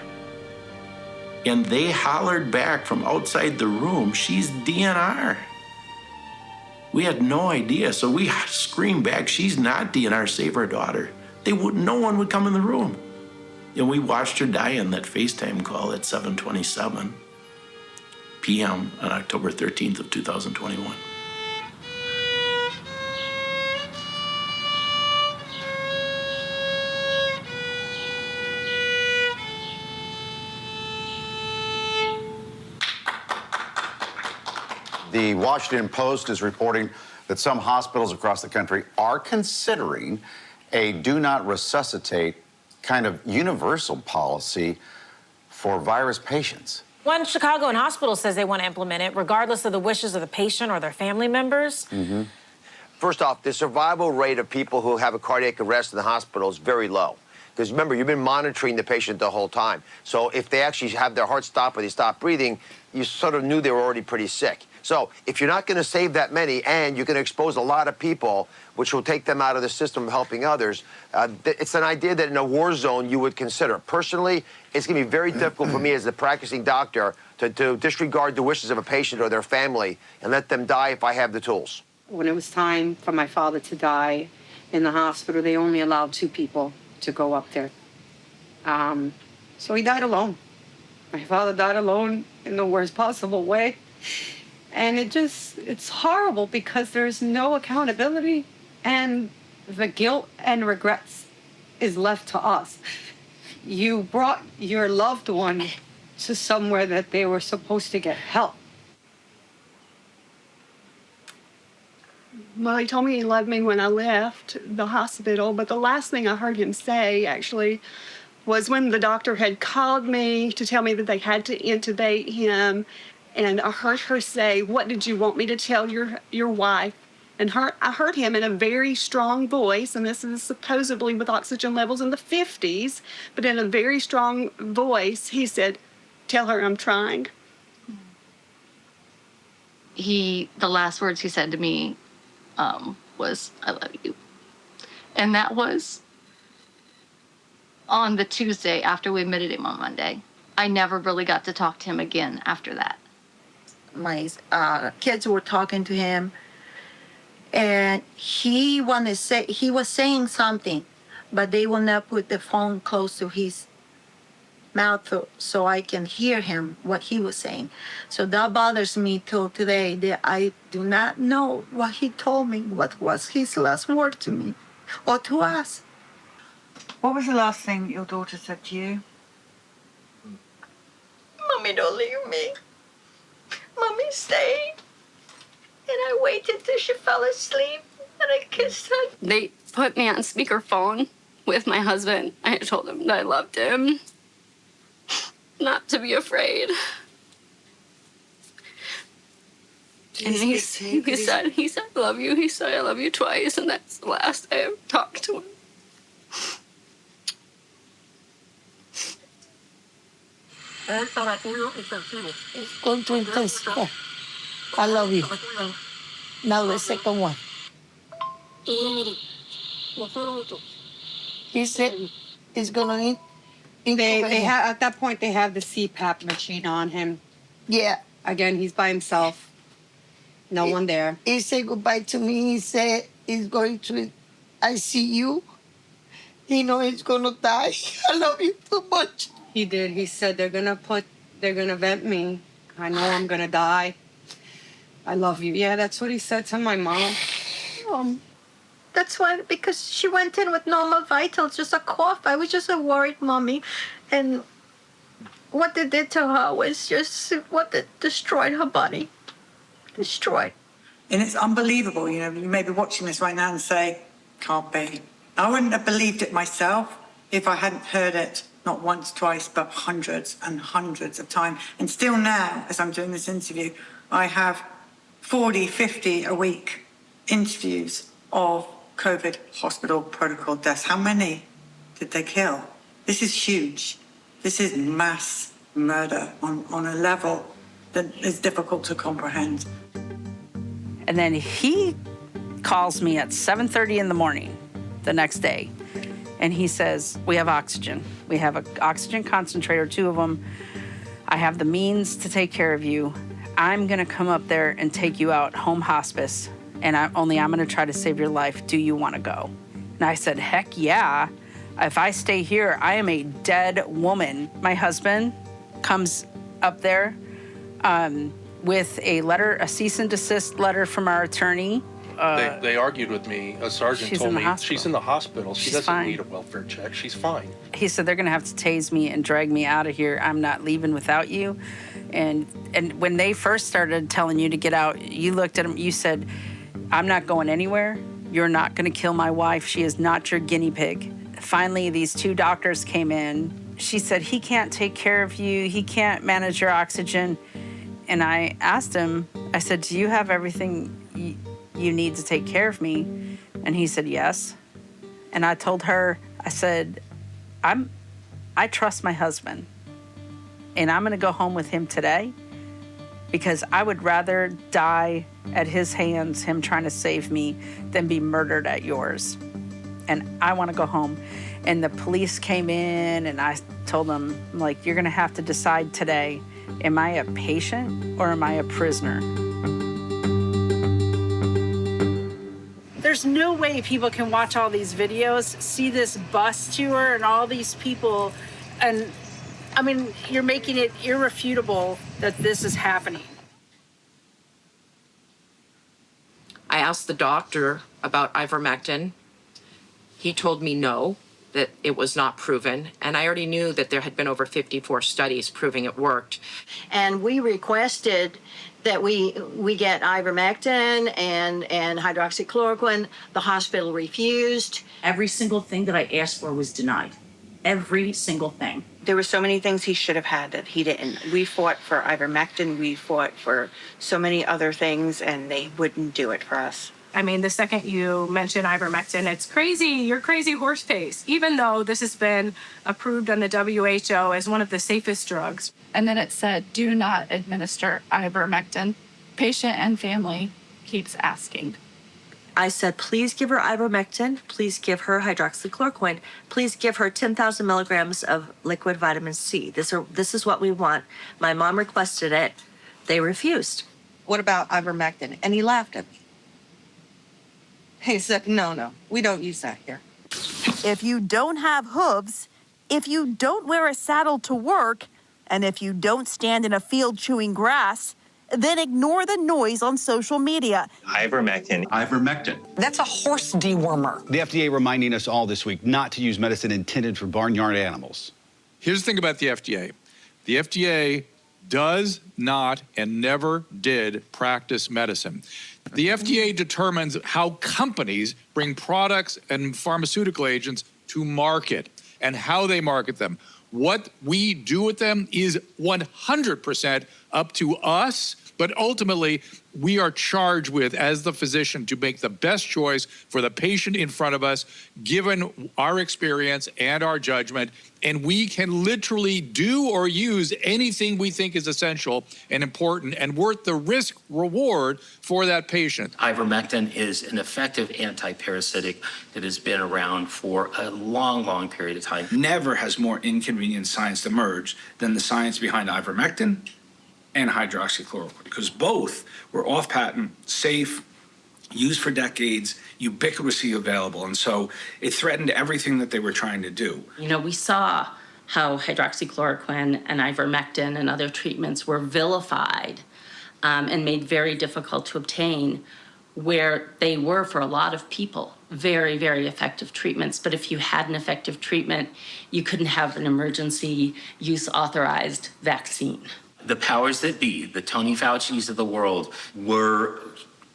And they hollered back from outside the room, she's DNR. We had no idea. So we screamed back, she's not DNR, save our daughter. No one would come in the room. And we watched her die in that FaceTime call at 7:27 p.m. on October 13th of 2021. The Washington Post is reporting that some hospitals across the country are considering a do not resuscitate kind of universal policy for virus patients. One Chicagoan hospital says they want to implement it regardless of the wishes of the patient or their family members. Mm-hmm. First off, the survival rate of people who have a cardiac arrest in the hospital is very low. Because remember, you've been monitoring the patient the whole time. So if they actually have their heart stop or they stop breathing, you sort of knew they were already pretty sick. So if you're not going to save that many and you're going to expose a lot of people, which will take them out of the system of helping others, it's an idea that in a war zone you would consider. Personally, it's going to be very difficult for me as a practicing doctor to disregard the wishes of a patient or their family and let them die if I have the tools. When it was time for my father to die in the hospital, they only allowed 2 people to go up there. So he died alone. My father died alone in the worst possible way. And it's horrible because there's no accountability and the guilt and regrets is left to us. You brought your loved one to somewhere that they were supposed to get help. Well, he told me he loved me when I left the hospital, but the last thing I heard him say, actually, was when the doctor had called me to tell me that they had to intubate him, and I heard her say, what did you want me to tell your wife? And I heard him in a very strong voice, and this is supposedly with oxygen levels in the 50s, but in a very strong voice, he said, tell her I'm trying. The last words he said to me was, I love you. And that was on the Tuesday after we admitted him on Monday. I never really got to talk to him again after that. My kids were talking to him, and he was saying something, but they will not put the phone close to his mouth so I can hear him, what he was saying. So that bothers me till today, that I do not know what he told me, what was his last word to me or to us. What was the last thing your daughter said to you? Mommy, don't leave me. Mommy, stay. And I waited till she fell asleep, and I kissed her. They put me on speakerphone with my husband. I told him that I loved him, not to be afraid. And he said, I love you. He said, I love you twice. And that's the last I ever talked to him. Go drink this. Yeah. I love you. Now the second one. He said he's gonna eat. They have at that point they have the CPAP machine on him. Yeah. Again, he's by himself. No one there. He said goodbye to me. He said he's going to ICU. He know he's gonna die. I love you so much. He did. He said they're gonna vent me. I know I'm gonna die. I love you. Yeah, that's what he said to my mom. That's why, because she went in with normal vitals, just a cough. I was just a worried mommy. And what they did to her was just what they destroyed her body. Destroyed. And it's unbelievable, you know, you may be watching this right now and say, can't be. I wouldn't have believed it myself if I hadn't heard it not once, twice, but hundreds and hundreds of times. And still now, as I'm doing this interview, I have 40, 50 a week interviews of COVID hospital protocol deaths. How many did they kill? This is huge. This is mass murder on a level that is difficult to comprehend. And then he calls me at 7:30 in the morning the next day. And he says, we have oxygen. We have an oxygen concentrator, 2 of them. I have the means to take care of you. I'm gonna come up there and take you out home hospice. And I'm gonna try to save your life. Do you wanna go? And I said, heck yeah. If I stay here, I am a dead woman. My husband comes up there with a letter, a cease and desist letter from our attorney. They argued with me. A sergeant told me she's in the hospital. She doesn't fine. need a welfare check. She's fine. He said they're gonna have to tase me and drag me out of here. I'm not leaving without you. And when they first started telling you to get out, you looked at him, you said, I'm not going anywhere. You're not gonna kill my wife. She is not your guinea pig. Finally, these 2 doctors came in. She said, he can't take care of you. He can't manage your oxygen. And I asked him, I said, do you have everything you need to take care of me? And he said, yes. And I told her, I said, I trust my husband. And I'm gonna go home with him today because I would rather die at his hands, him trying to save me, than be murdered at yours. And I wanna go home. And the police came in and I told them, like, you're gonna have to decide today, am I a patient or am I a prisoner? There's no way people can watch all these videos, see this bus tour and all these people, and I mean, you're making it irrefutable that this is happening. I asked the doctor about ivermectin. He told me no, that it was not proven, and I already knew that there had been over 54 studies proving it worked. And we requested that we get ivermectin and hydroxychloroquine. The hospital refused. Every single thing that I asked for was denied. Every single thing. There were so many things he should have had that he didn't. We fought for ivermectin, we fought for so many other things, and they wouldn't do it for us. I mean, the second you mention ivermectin, it's crazy. You're crazy horse face, even though this has been approved on the WHO as one of the safest drugs. And then it said, do not administer ivermectin. Patient and family keeps asking. I said, please give her ivermectin. Please give her hydroxychloroquine. Please give her 10,000 milligrams of liquid vitamin C. This is what we want. My mom requested it. They refused. What about ivermectin? And he laughed at me. He said, no, we don't use that here. If you don't have hooves, if you don't wear a saddle to work, and if you don't stand in a field chewing grass, then ignore the noise on social media. Ivermectin. Ivermectin. That's a horse dewormer. The FDA reminding us all this week not to use medicine intended for barnyard animals. Here's the thing about the FDA. The FDA does not and never did practice medicine. The FDA determines how companies bring products and pharmaceutical agents to market and how they market them. What we do with them is 100% up to us, but ultimately we are charged with, as the physician, to make the best choice for the patient in front of us, given our experience and our judgment. And we can literally do or use anything we think is essential and important and worth the risk reward for that patient. Ivermectin is an effective antiparasitic that has been around for a long, long period of time. Never has more inconvenient science emerged than the science behind ivermectin and hydroxychloroquine, because both were off patent, safe, used for decades, ubiquitously available. And so it threatened everything that they were trying to do. You know, we saw how hydroxychloroquine and ivermectin and other treatments were vilified and made very difficult to obtain, where they were, for a lot of people, very, very effective treatments. But if you had an effective treatment, you couldn't have an emergency use authorized vaccine. The powers that be, the Tony Fauci's of the world, were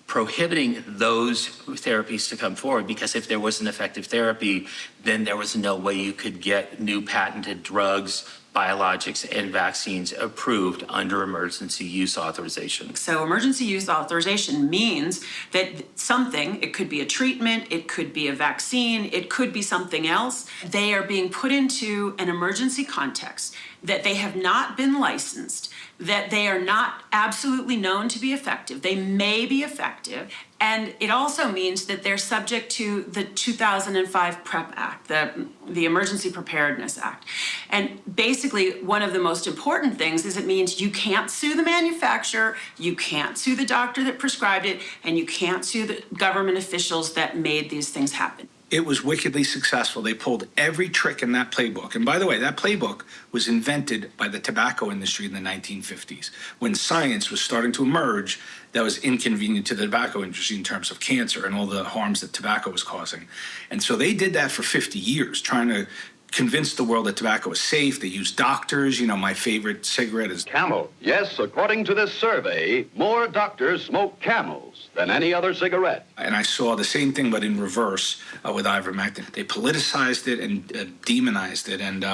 prohibiting those therapies to come forward, because if there was an effective therapy, then there was no way you could get new patented drugs, biologics, and vaccines approved under emergency use authorization. So emergency use authorization means that something, it could be a treatment, it could be a vaccine, it could be something else, they are being put into an emergency context, that they have not been licensed, that they are not absolutely known to be effective. They may be effective. And it also means that they're subject to the 2005 PrEP Act, the Emergency Preparedness Act. And basically, one of the most important things is it means you can't sue the manufacturer, you can't sue the doctor that prescribed it, and you can't sue the government officials that made these things happen. It was wickedly successful. They pulled every trick in that playbook. And by the way, that playbook was invented by the tobacco industry in the 1950s, when science was starting to emerge that was inconvenient to the tobacco industry in terms of cancer and all the harms that tobacco was causing. And so they did that for 50 years, trying to convince the world that tobacco is safe. They used doctors. You know, my favorite cigarette is Camel. Yes, according to this survey, more doctors smoke Camels than any other cigarette. And I saw the same thing, but in reverse with ivermectin. They politicized it and demonized it, and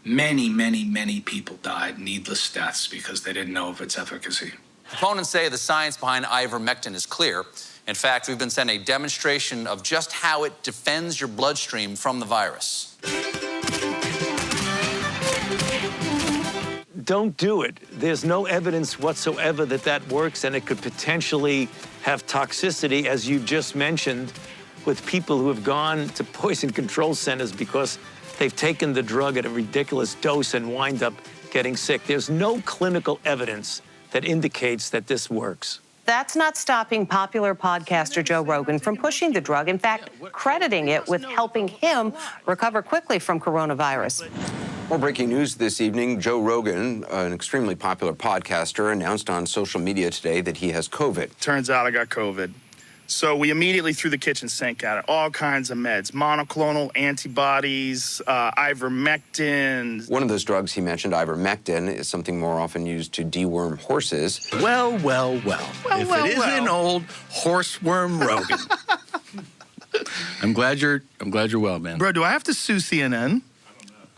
many, many, many people died needless deaths because they didn't know of its efficacy. Opponents say the science behind ivermectin is clear. In fact, we've been sent a demonstration of just how it defends your bloodstream from the virus. Don't do it. There's no evidence whatsoever that that works, and it could potentially have toxicity, as you just mentioned, with people who have gone to poison control centers because they've taken the drug at a ridiculous dose and wind up getting sick. There's no clinical evidence that indicates that this works. That's not stopping popular podcaster Joe Rogan from pushing the drug, in fact, crediting it with helping him recover quickly from coronavirus. More breaking news this evening. Joe Rogan, an extremely popular podcaster, announced on social media today that he has COVID. Turns out I got COVID. So we immediately threw the kitchen sink at it. All kinds of meds, monoclonal antibodies, ivermectin. One of those drugs he mentioned, ivermectin, is something more often used to deworm horses. Well. If it isn't old horseworm Rogan. I'm glad you're well, man. Bro, do I have to sue CNN?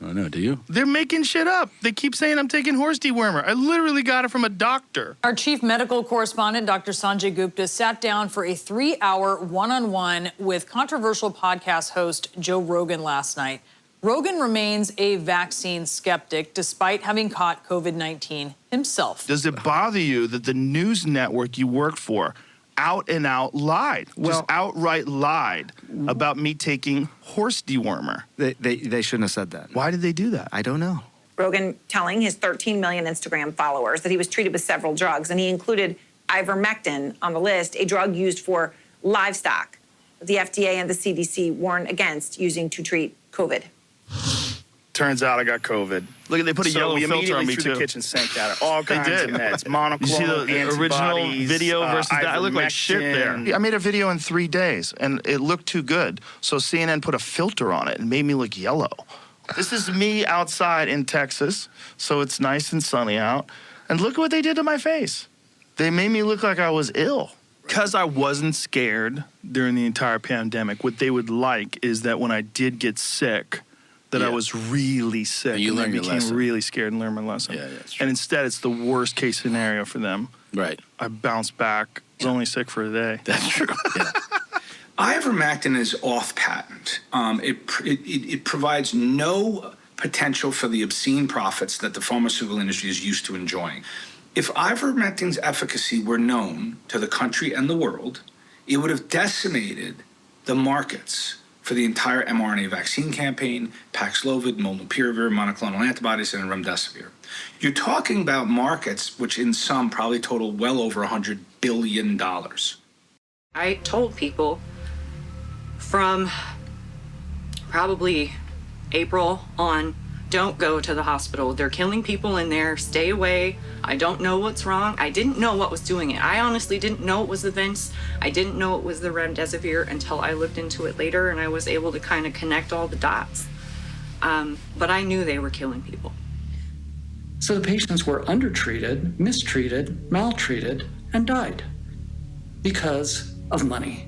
I don't know, do you? They're making shit up. They keep saying I'm taking horse dewormer. I literally got it from a doctor. Our chief medical correspondent, Dr. Sanjay Gupta, sat down for a 3-hour one-on-one with controversial podcast host Joe Rogan last night. Rogan remains a vaccine skeptic despite having caught COVID-19 himself. Does it bother you that the news network you worked for out and out lied, just outright lied about me taking horse dewormer? They shouldn't have said that. Why did they do that? I don't know. Rogan telling his 13 million Instagram followers that he was treated with several drugs, and he included ivermectin on the list, a drug used for livestock. The FDA and the CDC warn against using to treat COVID. Turns out I got COVID. Look, they put a yellow filter on me, too. The kitchen sink at it. All kinds of meds, monoclonal You see the original video versus that? I look like shit there. I made a video in 3 days, and it looked too good. So CNN put a filter on it and made me look yellow. This is me outside in Texas, so it's nice and sunny out. And look what they did to my face. They made me look like I was ill. Because I wasn't scared during the entire pandemic, what they would like is that when I did get sick, that I was really sick. You and learned I your became lesson. really scared and learned my lesson. Yeah, that's true. And instead, it's the worst case scenario for them. Right. I bounced back. I was only sick for a day. That's true. Yeah. Ivermectin is off patent. It provides no potential for the obscene profits that the pharmaceutical industry is used to enjoying. If ivermectin's efficacy were known to the country and the world, it would have decimated the markets for the entire mRNA vaccine campaign, Paxlovid, molnupiravir, monoclonal antibodies, and remdesivir. You're talking about markets which in some probably total well over $100 billion. I told people from probably April on, don't go to the hospital. They're killing people in there. Stay away. I don't know what's wrong. I didn't know what was doing it. I honestly didn't know it was the Vince. I didn't know it was the remdesivir until I looked into it later and I was able to kind of connect all the dots. But I knew they were killing people. So the patients were undertreated, mistreated, maltreated, and died because of money.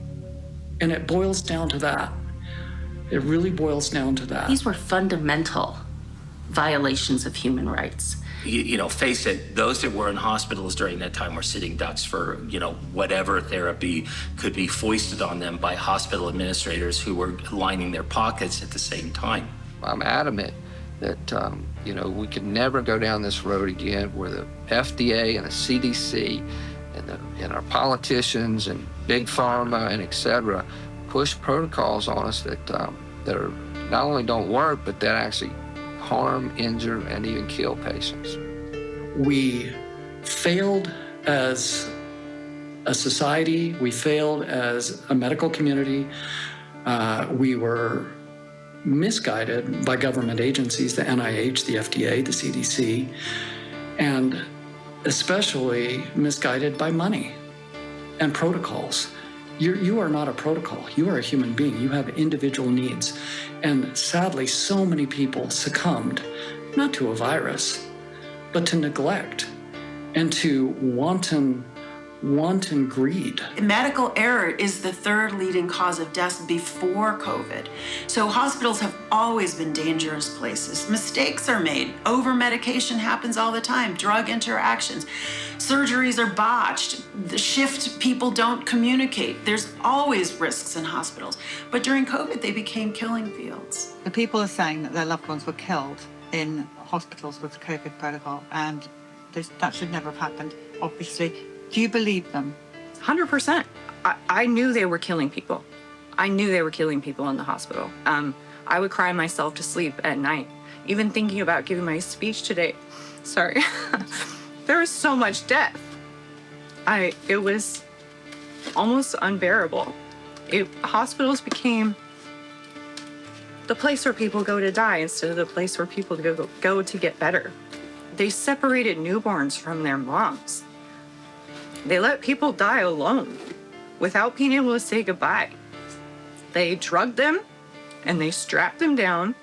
And it boils down to that. It really boils down to that. These were fundamental violations of human rights. You know, face it, those that were in hospitals during that time were sitting ducks for, you know, whatever therapy could be foisted on them by hospital administrators who were lining their pockets at the same time. I'm adamant that, you know, we could never go down this road again where the FDA and the CDC and our politicians and big pharma and et cetera push protocols on us that are not only don't work, but that actually harm, injure, and even kill patients. We failed as a society. We failed as a medical community. We were misguided by government agencies, the NIH, the FDA, the CDC, and especially misguided by money and protocols. You are not a protocol. You are a human being. You have individual needs. And sadly, so many people succumbed, not to a virus, but to neglect and to wanton greed. Medical error is the third leading cause of death before COVID. So hospitals have always been dangerous places. Mistakes are made. Over-medication happens all the time. Drug interactions. Surgeries are botched. The shift people don't communicate. There's always risks in hospitals. But during COVID, they became killing fields. The people are saying that their loved ones were killed in hospitals with the COVID protocol, and that should never have happened, obviously. Do you believe them? 100%. I knew they were killing people. I knew they were killing people in the hospital. I would cry myself to sleep at night. Even thinking about giving my speech today, sorry, there was so much death. It was almost unbearable. Hospitals became the place where people go to die instead of the place where people go to get better. They separated newborns from their moms. They let people die alone without being able to say goodbye. They drugged them and they strapped them down,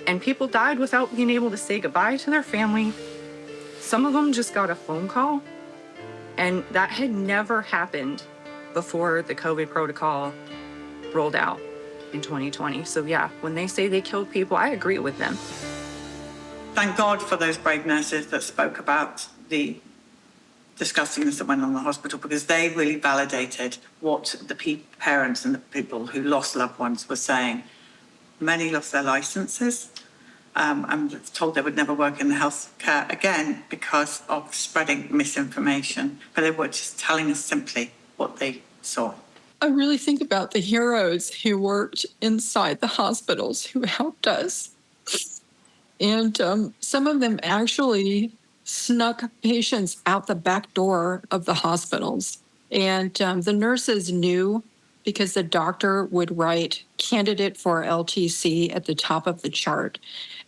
and people died without being able to say goodbye to their family. Some of them just got a phone call, and that had never happened before the COVID protocol rolled out in 2020. So yeah, when they say they killed people, I agree with them. Thank God for those brave nurses that spoke about the disgustingness that went on in the hospital, because they really validated what the parents and the people who lost loved ones were saying. Many lost their licenses. I'm told they would never work in the healthcare again because of spreading misinformation, but they were just telling us simply what they saw. I really think about the heroes who worked inside the hospitals who helped us. And some of them actually snuck patients out the back door of the hospitals. And the nurses knew, because the doctor would write candidate for LTC at the top of the chart.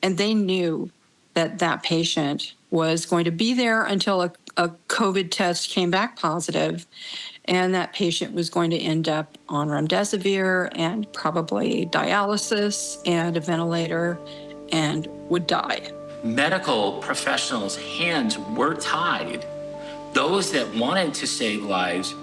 And they knew that that patient was going to be there until a COVID test came back positive, and that patient was going to end up on remdesivir and probably dialysis and a ventilator and would die. Medical professionals' hands were tied. Those that wanted to save lives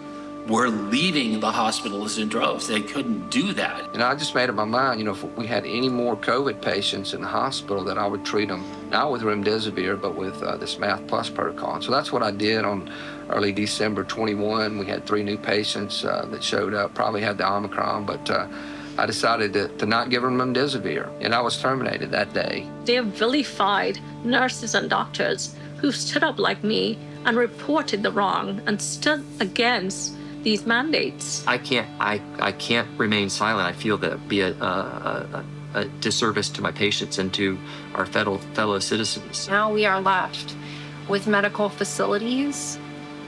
were leaving the hospitals in droves. They couldn't do that. And I just made up my mind, if we had any more COVID patients in the hospital, that I would treat them not with remdesivir, but with this Math Plus protocol. And so that's what I did on early December 21. We had 3 new patients that showed up, probably had the Omicron, but I decided to not give them remdesivir, and I was terminated that day. They have vilified nurses and doctors who stood up like me and reported the wrong and stood against these mandates. I can't remain silent. I feel that would be a disservice to my patients and to our fellow citizens. Now we are left with medical facilities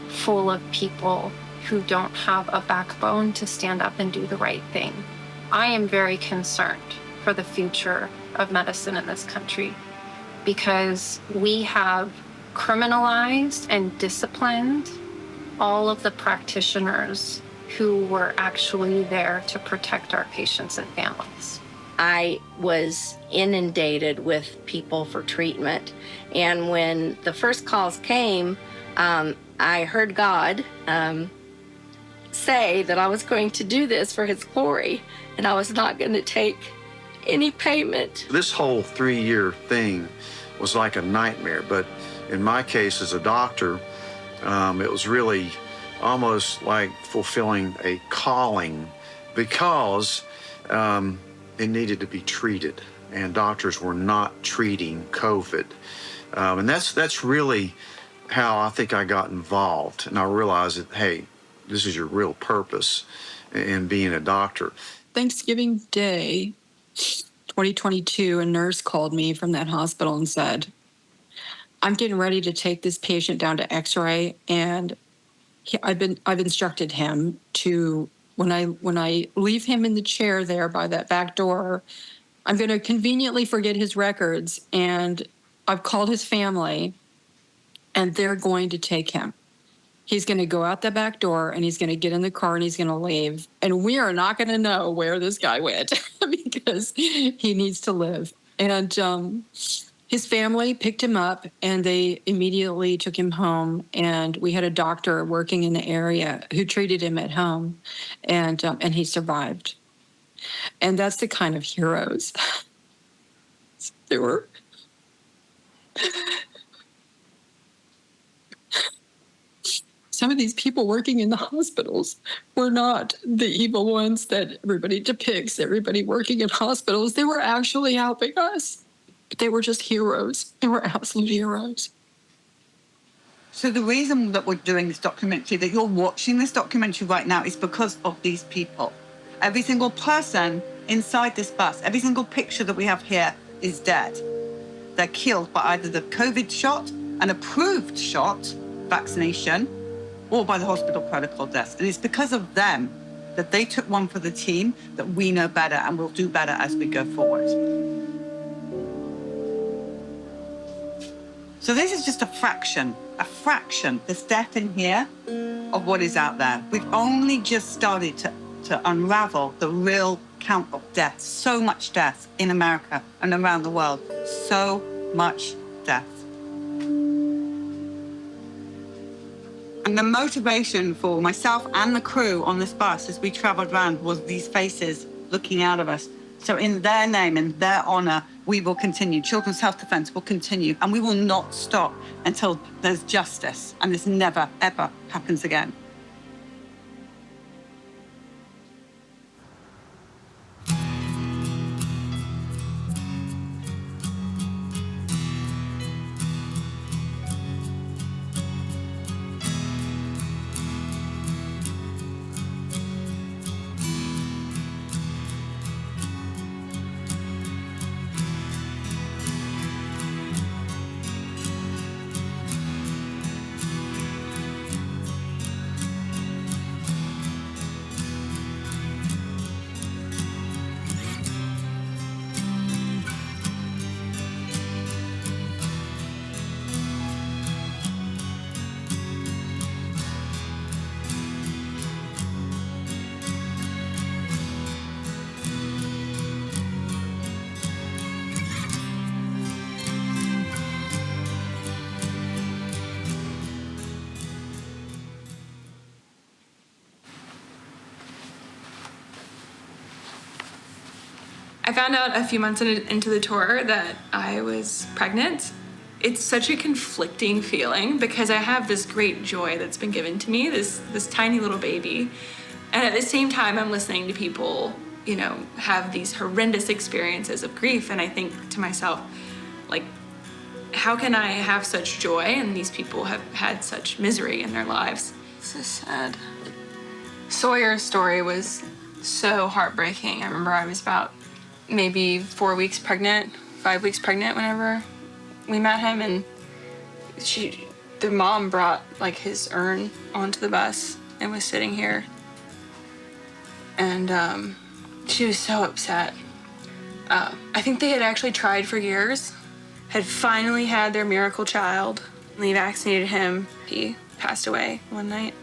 full of people who don't have a backbone to stand up and do the right thing. I am very concerned for the future of medicine in this country because we have criminalized and disciplined all of the practitioners who were actually there to protect our patients and families. I was inundated with people for treatment. And when the first calls came, I heard God say that I was going to do this for his glory, and I was not going to take any payment. This whole 3-year thing was like a nightmare, but in my case as a doctor, it was really almost like fulfilling a calling because it needed to be treated, and doctors were not treating COVID. And that's really how I think I got involved, and I realized that, hey, this is your real purpose in being a doctor. Thanksgiving Day, 2022, a nurse called me from that hospital and said, I'm getting ready to take this patient down to X-ray, and I've instructed him to, when I leave him in the chair there by that back door, I'm going to conveniently forget his records, and I've called his family, and they're going to take him. He's going to go out the back door, and he's going to get in the car, and he's going to leave, and we are not going to know where this guy went because he needs to live. And his family picked him up, and they immediately took him home. And we had a doctor working in the area who treated him at home, and he survived. And that's the kind of heroes there were. Some of these people working in the hospitals were not the evil ones that everybody depicts. Everybody working in hospitals, they were actually helping us. They were just heroes. They were absolute heroes. So the reason that we're doing this documentary, that you're watching this documentary right now, is because of these people. Every single person inside this bus, every single picture that we have here is dead. They're killed by either the COVID shot, an approved shot, vaccination, or by the hospital protocol deaths. And it's because of them that they took one for the team that we know better and will do better as we go forward. So this is just a fraction, this death in here of what is out there. We've only just started to unravel the real count of death. So much death in America and around the world. So much death. And the motivation for myself and the crew on this bus as we traveled around was these faces looking out of us. So in their name, in their honor, we will continue. Children's Health Defense will continue, and we will not stop until there's justice, and this never, ever happens again. I found out a few months into the tour that I was pregnant. It's such a conflicting feeling because I have this great joy that's been given to me, this tiny little baby. And at the same time, I'm listening to people, you know, have these horrendous experiences of grief. And I think to myself, like, how can I have such joy and these people have had such misery in their lives? This is sad. Sawyer's story was so heartbreaking. I remember I was about maybe 4 weeks pregnant, 5 weeks pregnant whenever we met him, and the mom brought like his urn onto the bus and was sitting here, and she was so upset. I think they had actually tried for years, had finally had their miracle child. They vaccinated him. He passed away one night.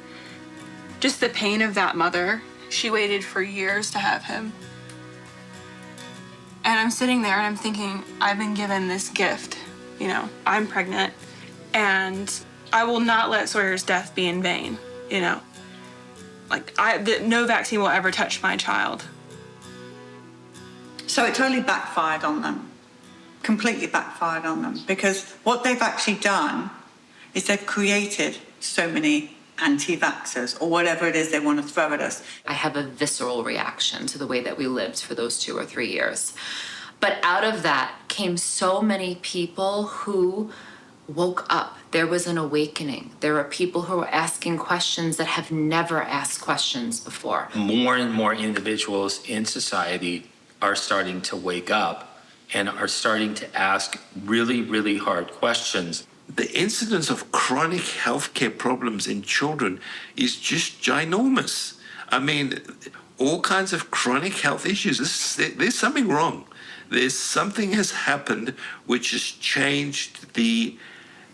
Just the pain of that mother. She waited for years to have him. And I'm sitting there and I'm thinking, I've been given this gift. You know, I'm pregnant, and I will not let Sawyer's death be in vain, you know. Like, no vaccine will ever touch my child. So it totally backfired on them, completely backfired on them, because what they've actually done is they've created so many anti-vaxxers, or whatever it is they want to throw at us. I have a visceral reaction to the way that we lived for those 2 or 3 years. But out of that came so many people who woke up. There was an awakening. There were people who were asking questions that have never asked questions before. More and more individuals in society are starting to wake up and are starting to ask really, really hard questions. The incidence of chronic healthcare problems in children is just ginormous. I mean, all kinds of chronic health issues. There's something wrong. There's something has happened which has changed the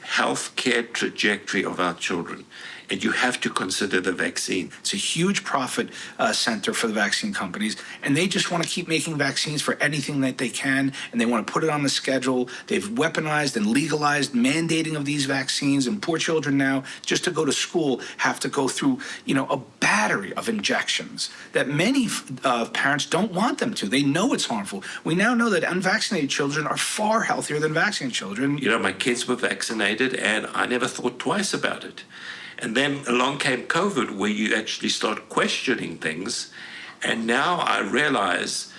healthcare trajectory of our children. And you have to consider the vaccine. It's a huge profit center for the vaccine companies, and they just want to keep making vaccines for anything that they can, and they want to put it on the schedule. They've weaponized and legalized mandating of these vaccines, and poor children now, just to go to school, have to go through, you know, a battery of injections that many parents don't want them to. They know it's harmful. We now know that unvaccinated children are far healthier than vaccinated children. You know, my kids were vaccinated, and I never thought twice about it. And then along came COVID, where you actually start questioning things. And now I realize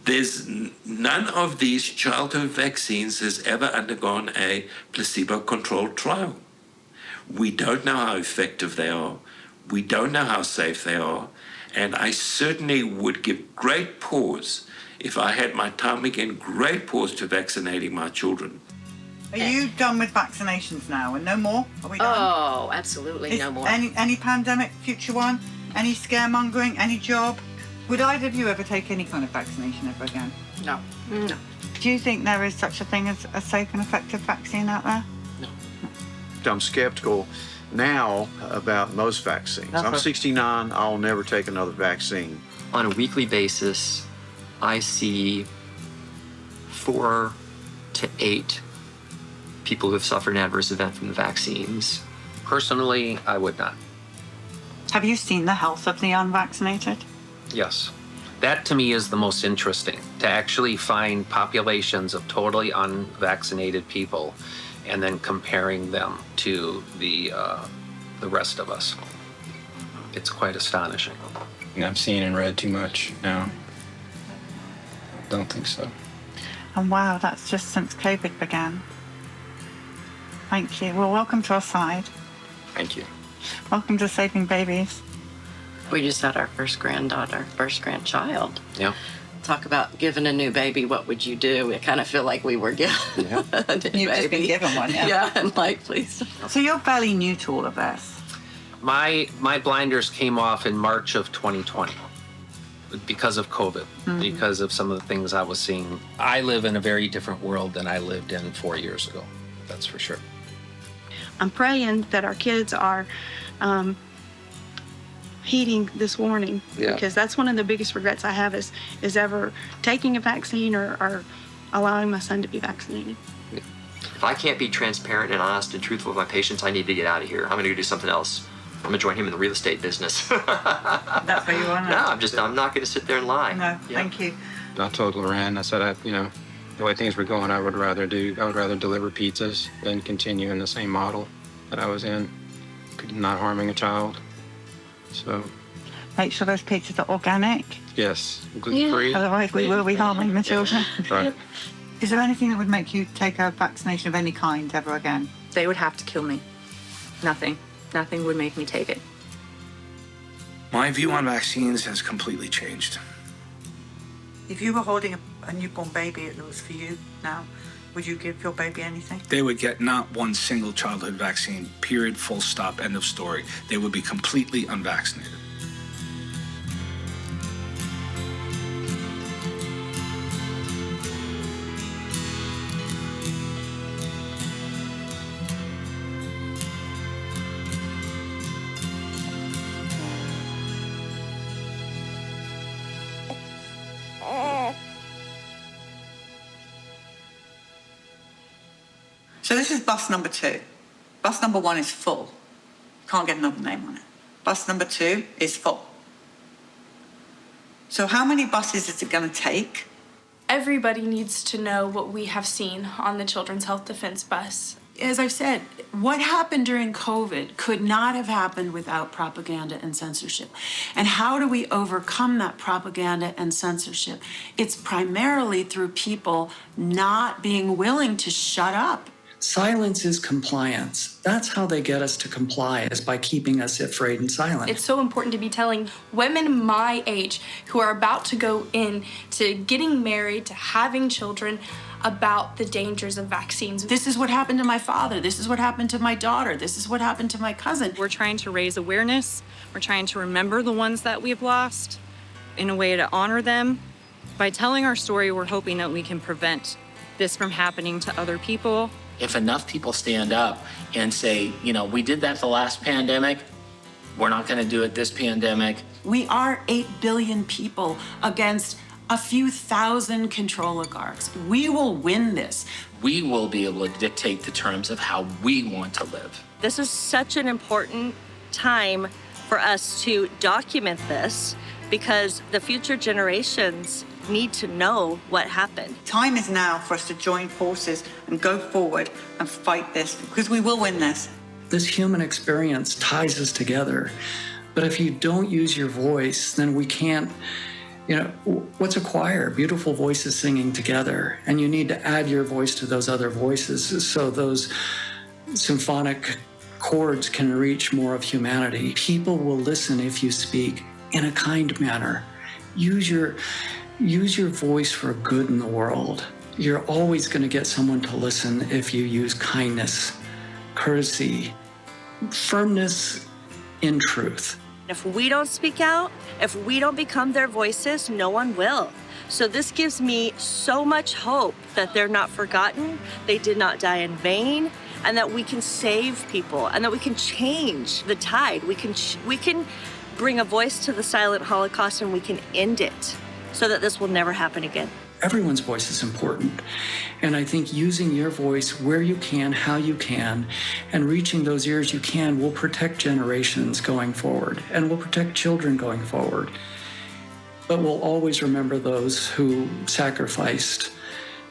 there's none of these childhood vaccines has ever undergone a placebo-controlled trial. We don't know how effective they are. We don't know how safe they are. And I certainly would give great pause, if I had my time again, great pause to vaccinating my children. Are you done with vaccinations now and no more? Are we done? Oh, absolutely no more. Any pandemic, future one? Any scaremongering? Any job? Would either of you ever take any kind of vaccination ever again? No. No. Do you think there is such a thing as a safe and effective vaccine out there? No. I'm skeptical now about most vaccines. I'm 69. I'll never take another vaccine. On a weekly basis, I see 4 to 8 people who have suffered an adverse event from the vaccines. Personally, I would not. Have you seen the health of the unvaccinated? Yes. That to me is the most interesting, to actually find populations of totally unvaccinated people and then comparing them to the rest of us. It's quite astonishing. I've seen and read too much now. Don't think so. And wow, that's just since COVID began. Thank you. Well, welcome to our side. Thank you. Welcome to Saving Babies. We just had our first granddaughter, first grandchild. Yeah. Talk about giving a new baby, what would you do? We kind of feel like we were given a new You've just been given one, yeah. Yeah, and like, please. So you're fairly new to all of this. My blinders came off in March of 2020 because of COVID, because of some of the things I was seeing. I live in a very different world than I lived in 4 years ago. That's for sure. I'm praying that our kids are heeding this warning, because that's one of the biggest regrets I have is ever taking a vaccine or allowing my son to be vaccinated. If I can't be transparent and honest and truthful with my patients, I need to get out of here. I'm going to go do something else. I'm going to join him in the real estate business. That's what you want? No, I'm not going to sit there and lie. No, thank you. I told Loren, I said, the way things were going, I would rather deliver pizzas than continue in the same model that I was in, not harming a child. So. Make sure those pizzas are organic. Yes, gluten-free. Otherwise, we will be harming the children. Right. Is there anything that would make you take a vaccination of any kind ever again? They would have to kill me. Nothing would make me take it. My view on vaccines has completely changed. If you were holding a newborn baby that was for you now, would you give your baby anything? They would get not one single childhood vaccine, period, full stop, end of story. They would be completely unvaccinated. So this is bus number 2. Bus number 1 is full. Can't get another name on it. Bus number 2 is full. So how many buses is it going to take? Everybody needs to know what we have seen on the Children's Health Defense Bus. As I've said, what happened during COVID could not have happened without propaganda and censorship. And how do we overcome that propaganda and censorship? It's primarily through people not being willing to shut up. Silence is compliance. That's how they get us to comply, is by keeping us afraid and silent. It's so important to be telling women my age who are about to go in to getting married, to having children, about the dangers of vaccines. This is what happened to my father. This is what happened to my daughter. This is what happened to my cousin. We're trying to raise awareness. We're trying to remember the ones that we've lost in a way to honor them. By telling our story, we're hoping that we can prevent this from happening to other people. If enough people stand up and say, we did that the last pandemic, we're not going to do it this pandemic. We are 8 billion people against a few thousand control oligarchs. We will win this. We will be able to dictate the terms of how we want to live. This is such an important time for us to document this because the future generations need to know what happened. Time is now for us to join forces and go forward and fight this because we will win this. This human experience ties us together. But if you don't use your voice, then we can't, what's a choir? Beautiful voices singing together. And you need to add your voice to those other voices so those symphonic chords can reach more of humanity. People will listen if you speak in a kind manner. Use your voice for good in the world. You're always going to get someone to listen if you use kindness, courtesy, firmness in truth. If we don't speak out, if we don't become their voices, no one will. So this gives me so much hope that they're not forgotten, they did not die in vain, and that we can save people, and that we can change the tide. We can bring a voice to the silent Holocaust, and we can end it so that this will never happen again. Everyone's voice is important. And I think using your voice where you can, how you can, and reaching those ears you can will protect generations going forward and will protect children going forward. But we'll always remember those who sacrificed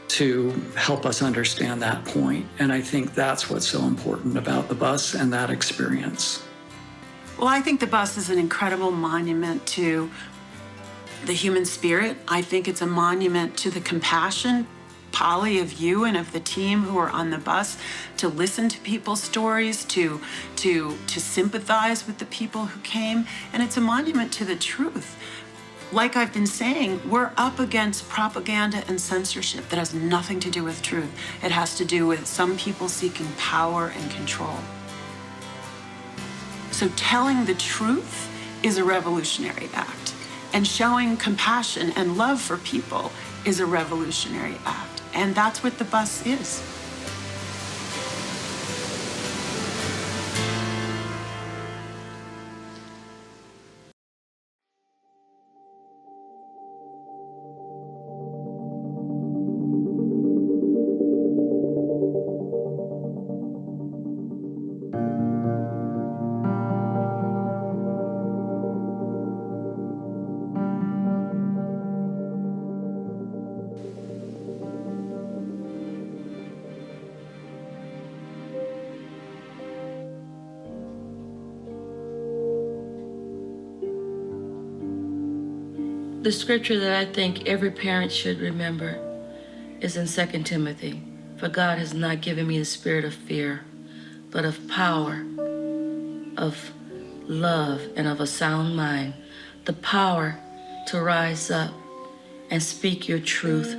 to help us understand that point. And I think that's what's so important about the bus and that experience. Well, I think the bus is an incredible monument to the human spirit. I think it's a monument to the compassion, Polly, of you and of the team who are on the bus, to listen to people's stories, to sympathize with the people who came. And it's a monument to the truth. Like I've been saying, we're up against propaganda and censorship that has nothing to do with truth. It has to do with some people seeking power and control. So telling the truth is a revolutionary act. And showing compassion and love for people is a revolutionary act. And that's what the bus is. The scripture that I think every parent should remember is in 2 Timothy. For God has not given me the spirit of fear, but of power, of love, and of a sound mind. The power to rise up and speak your truth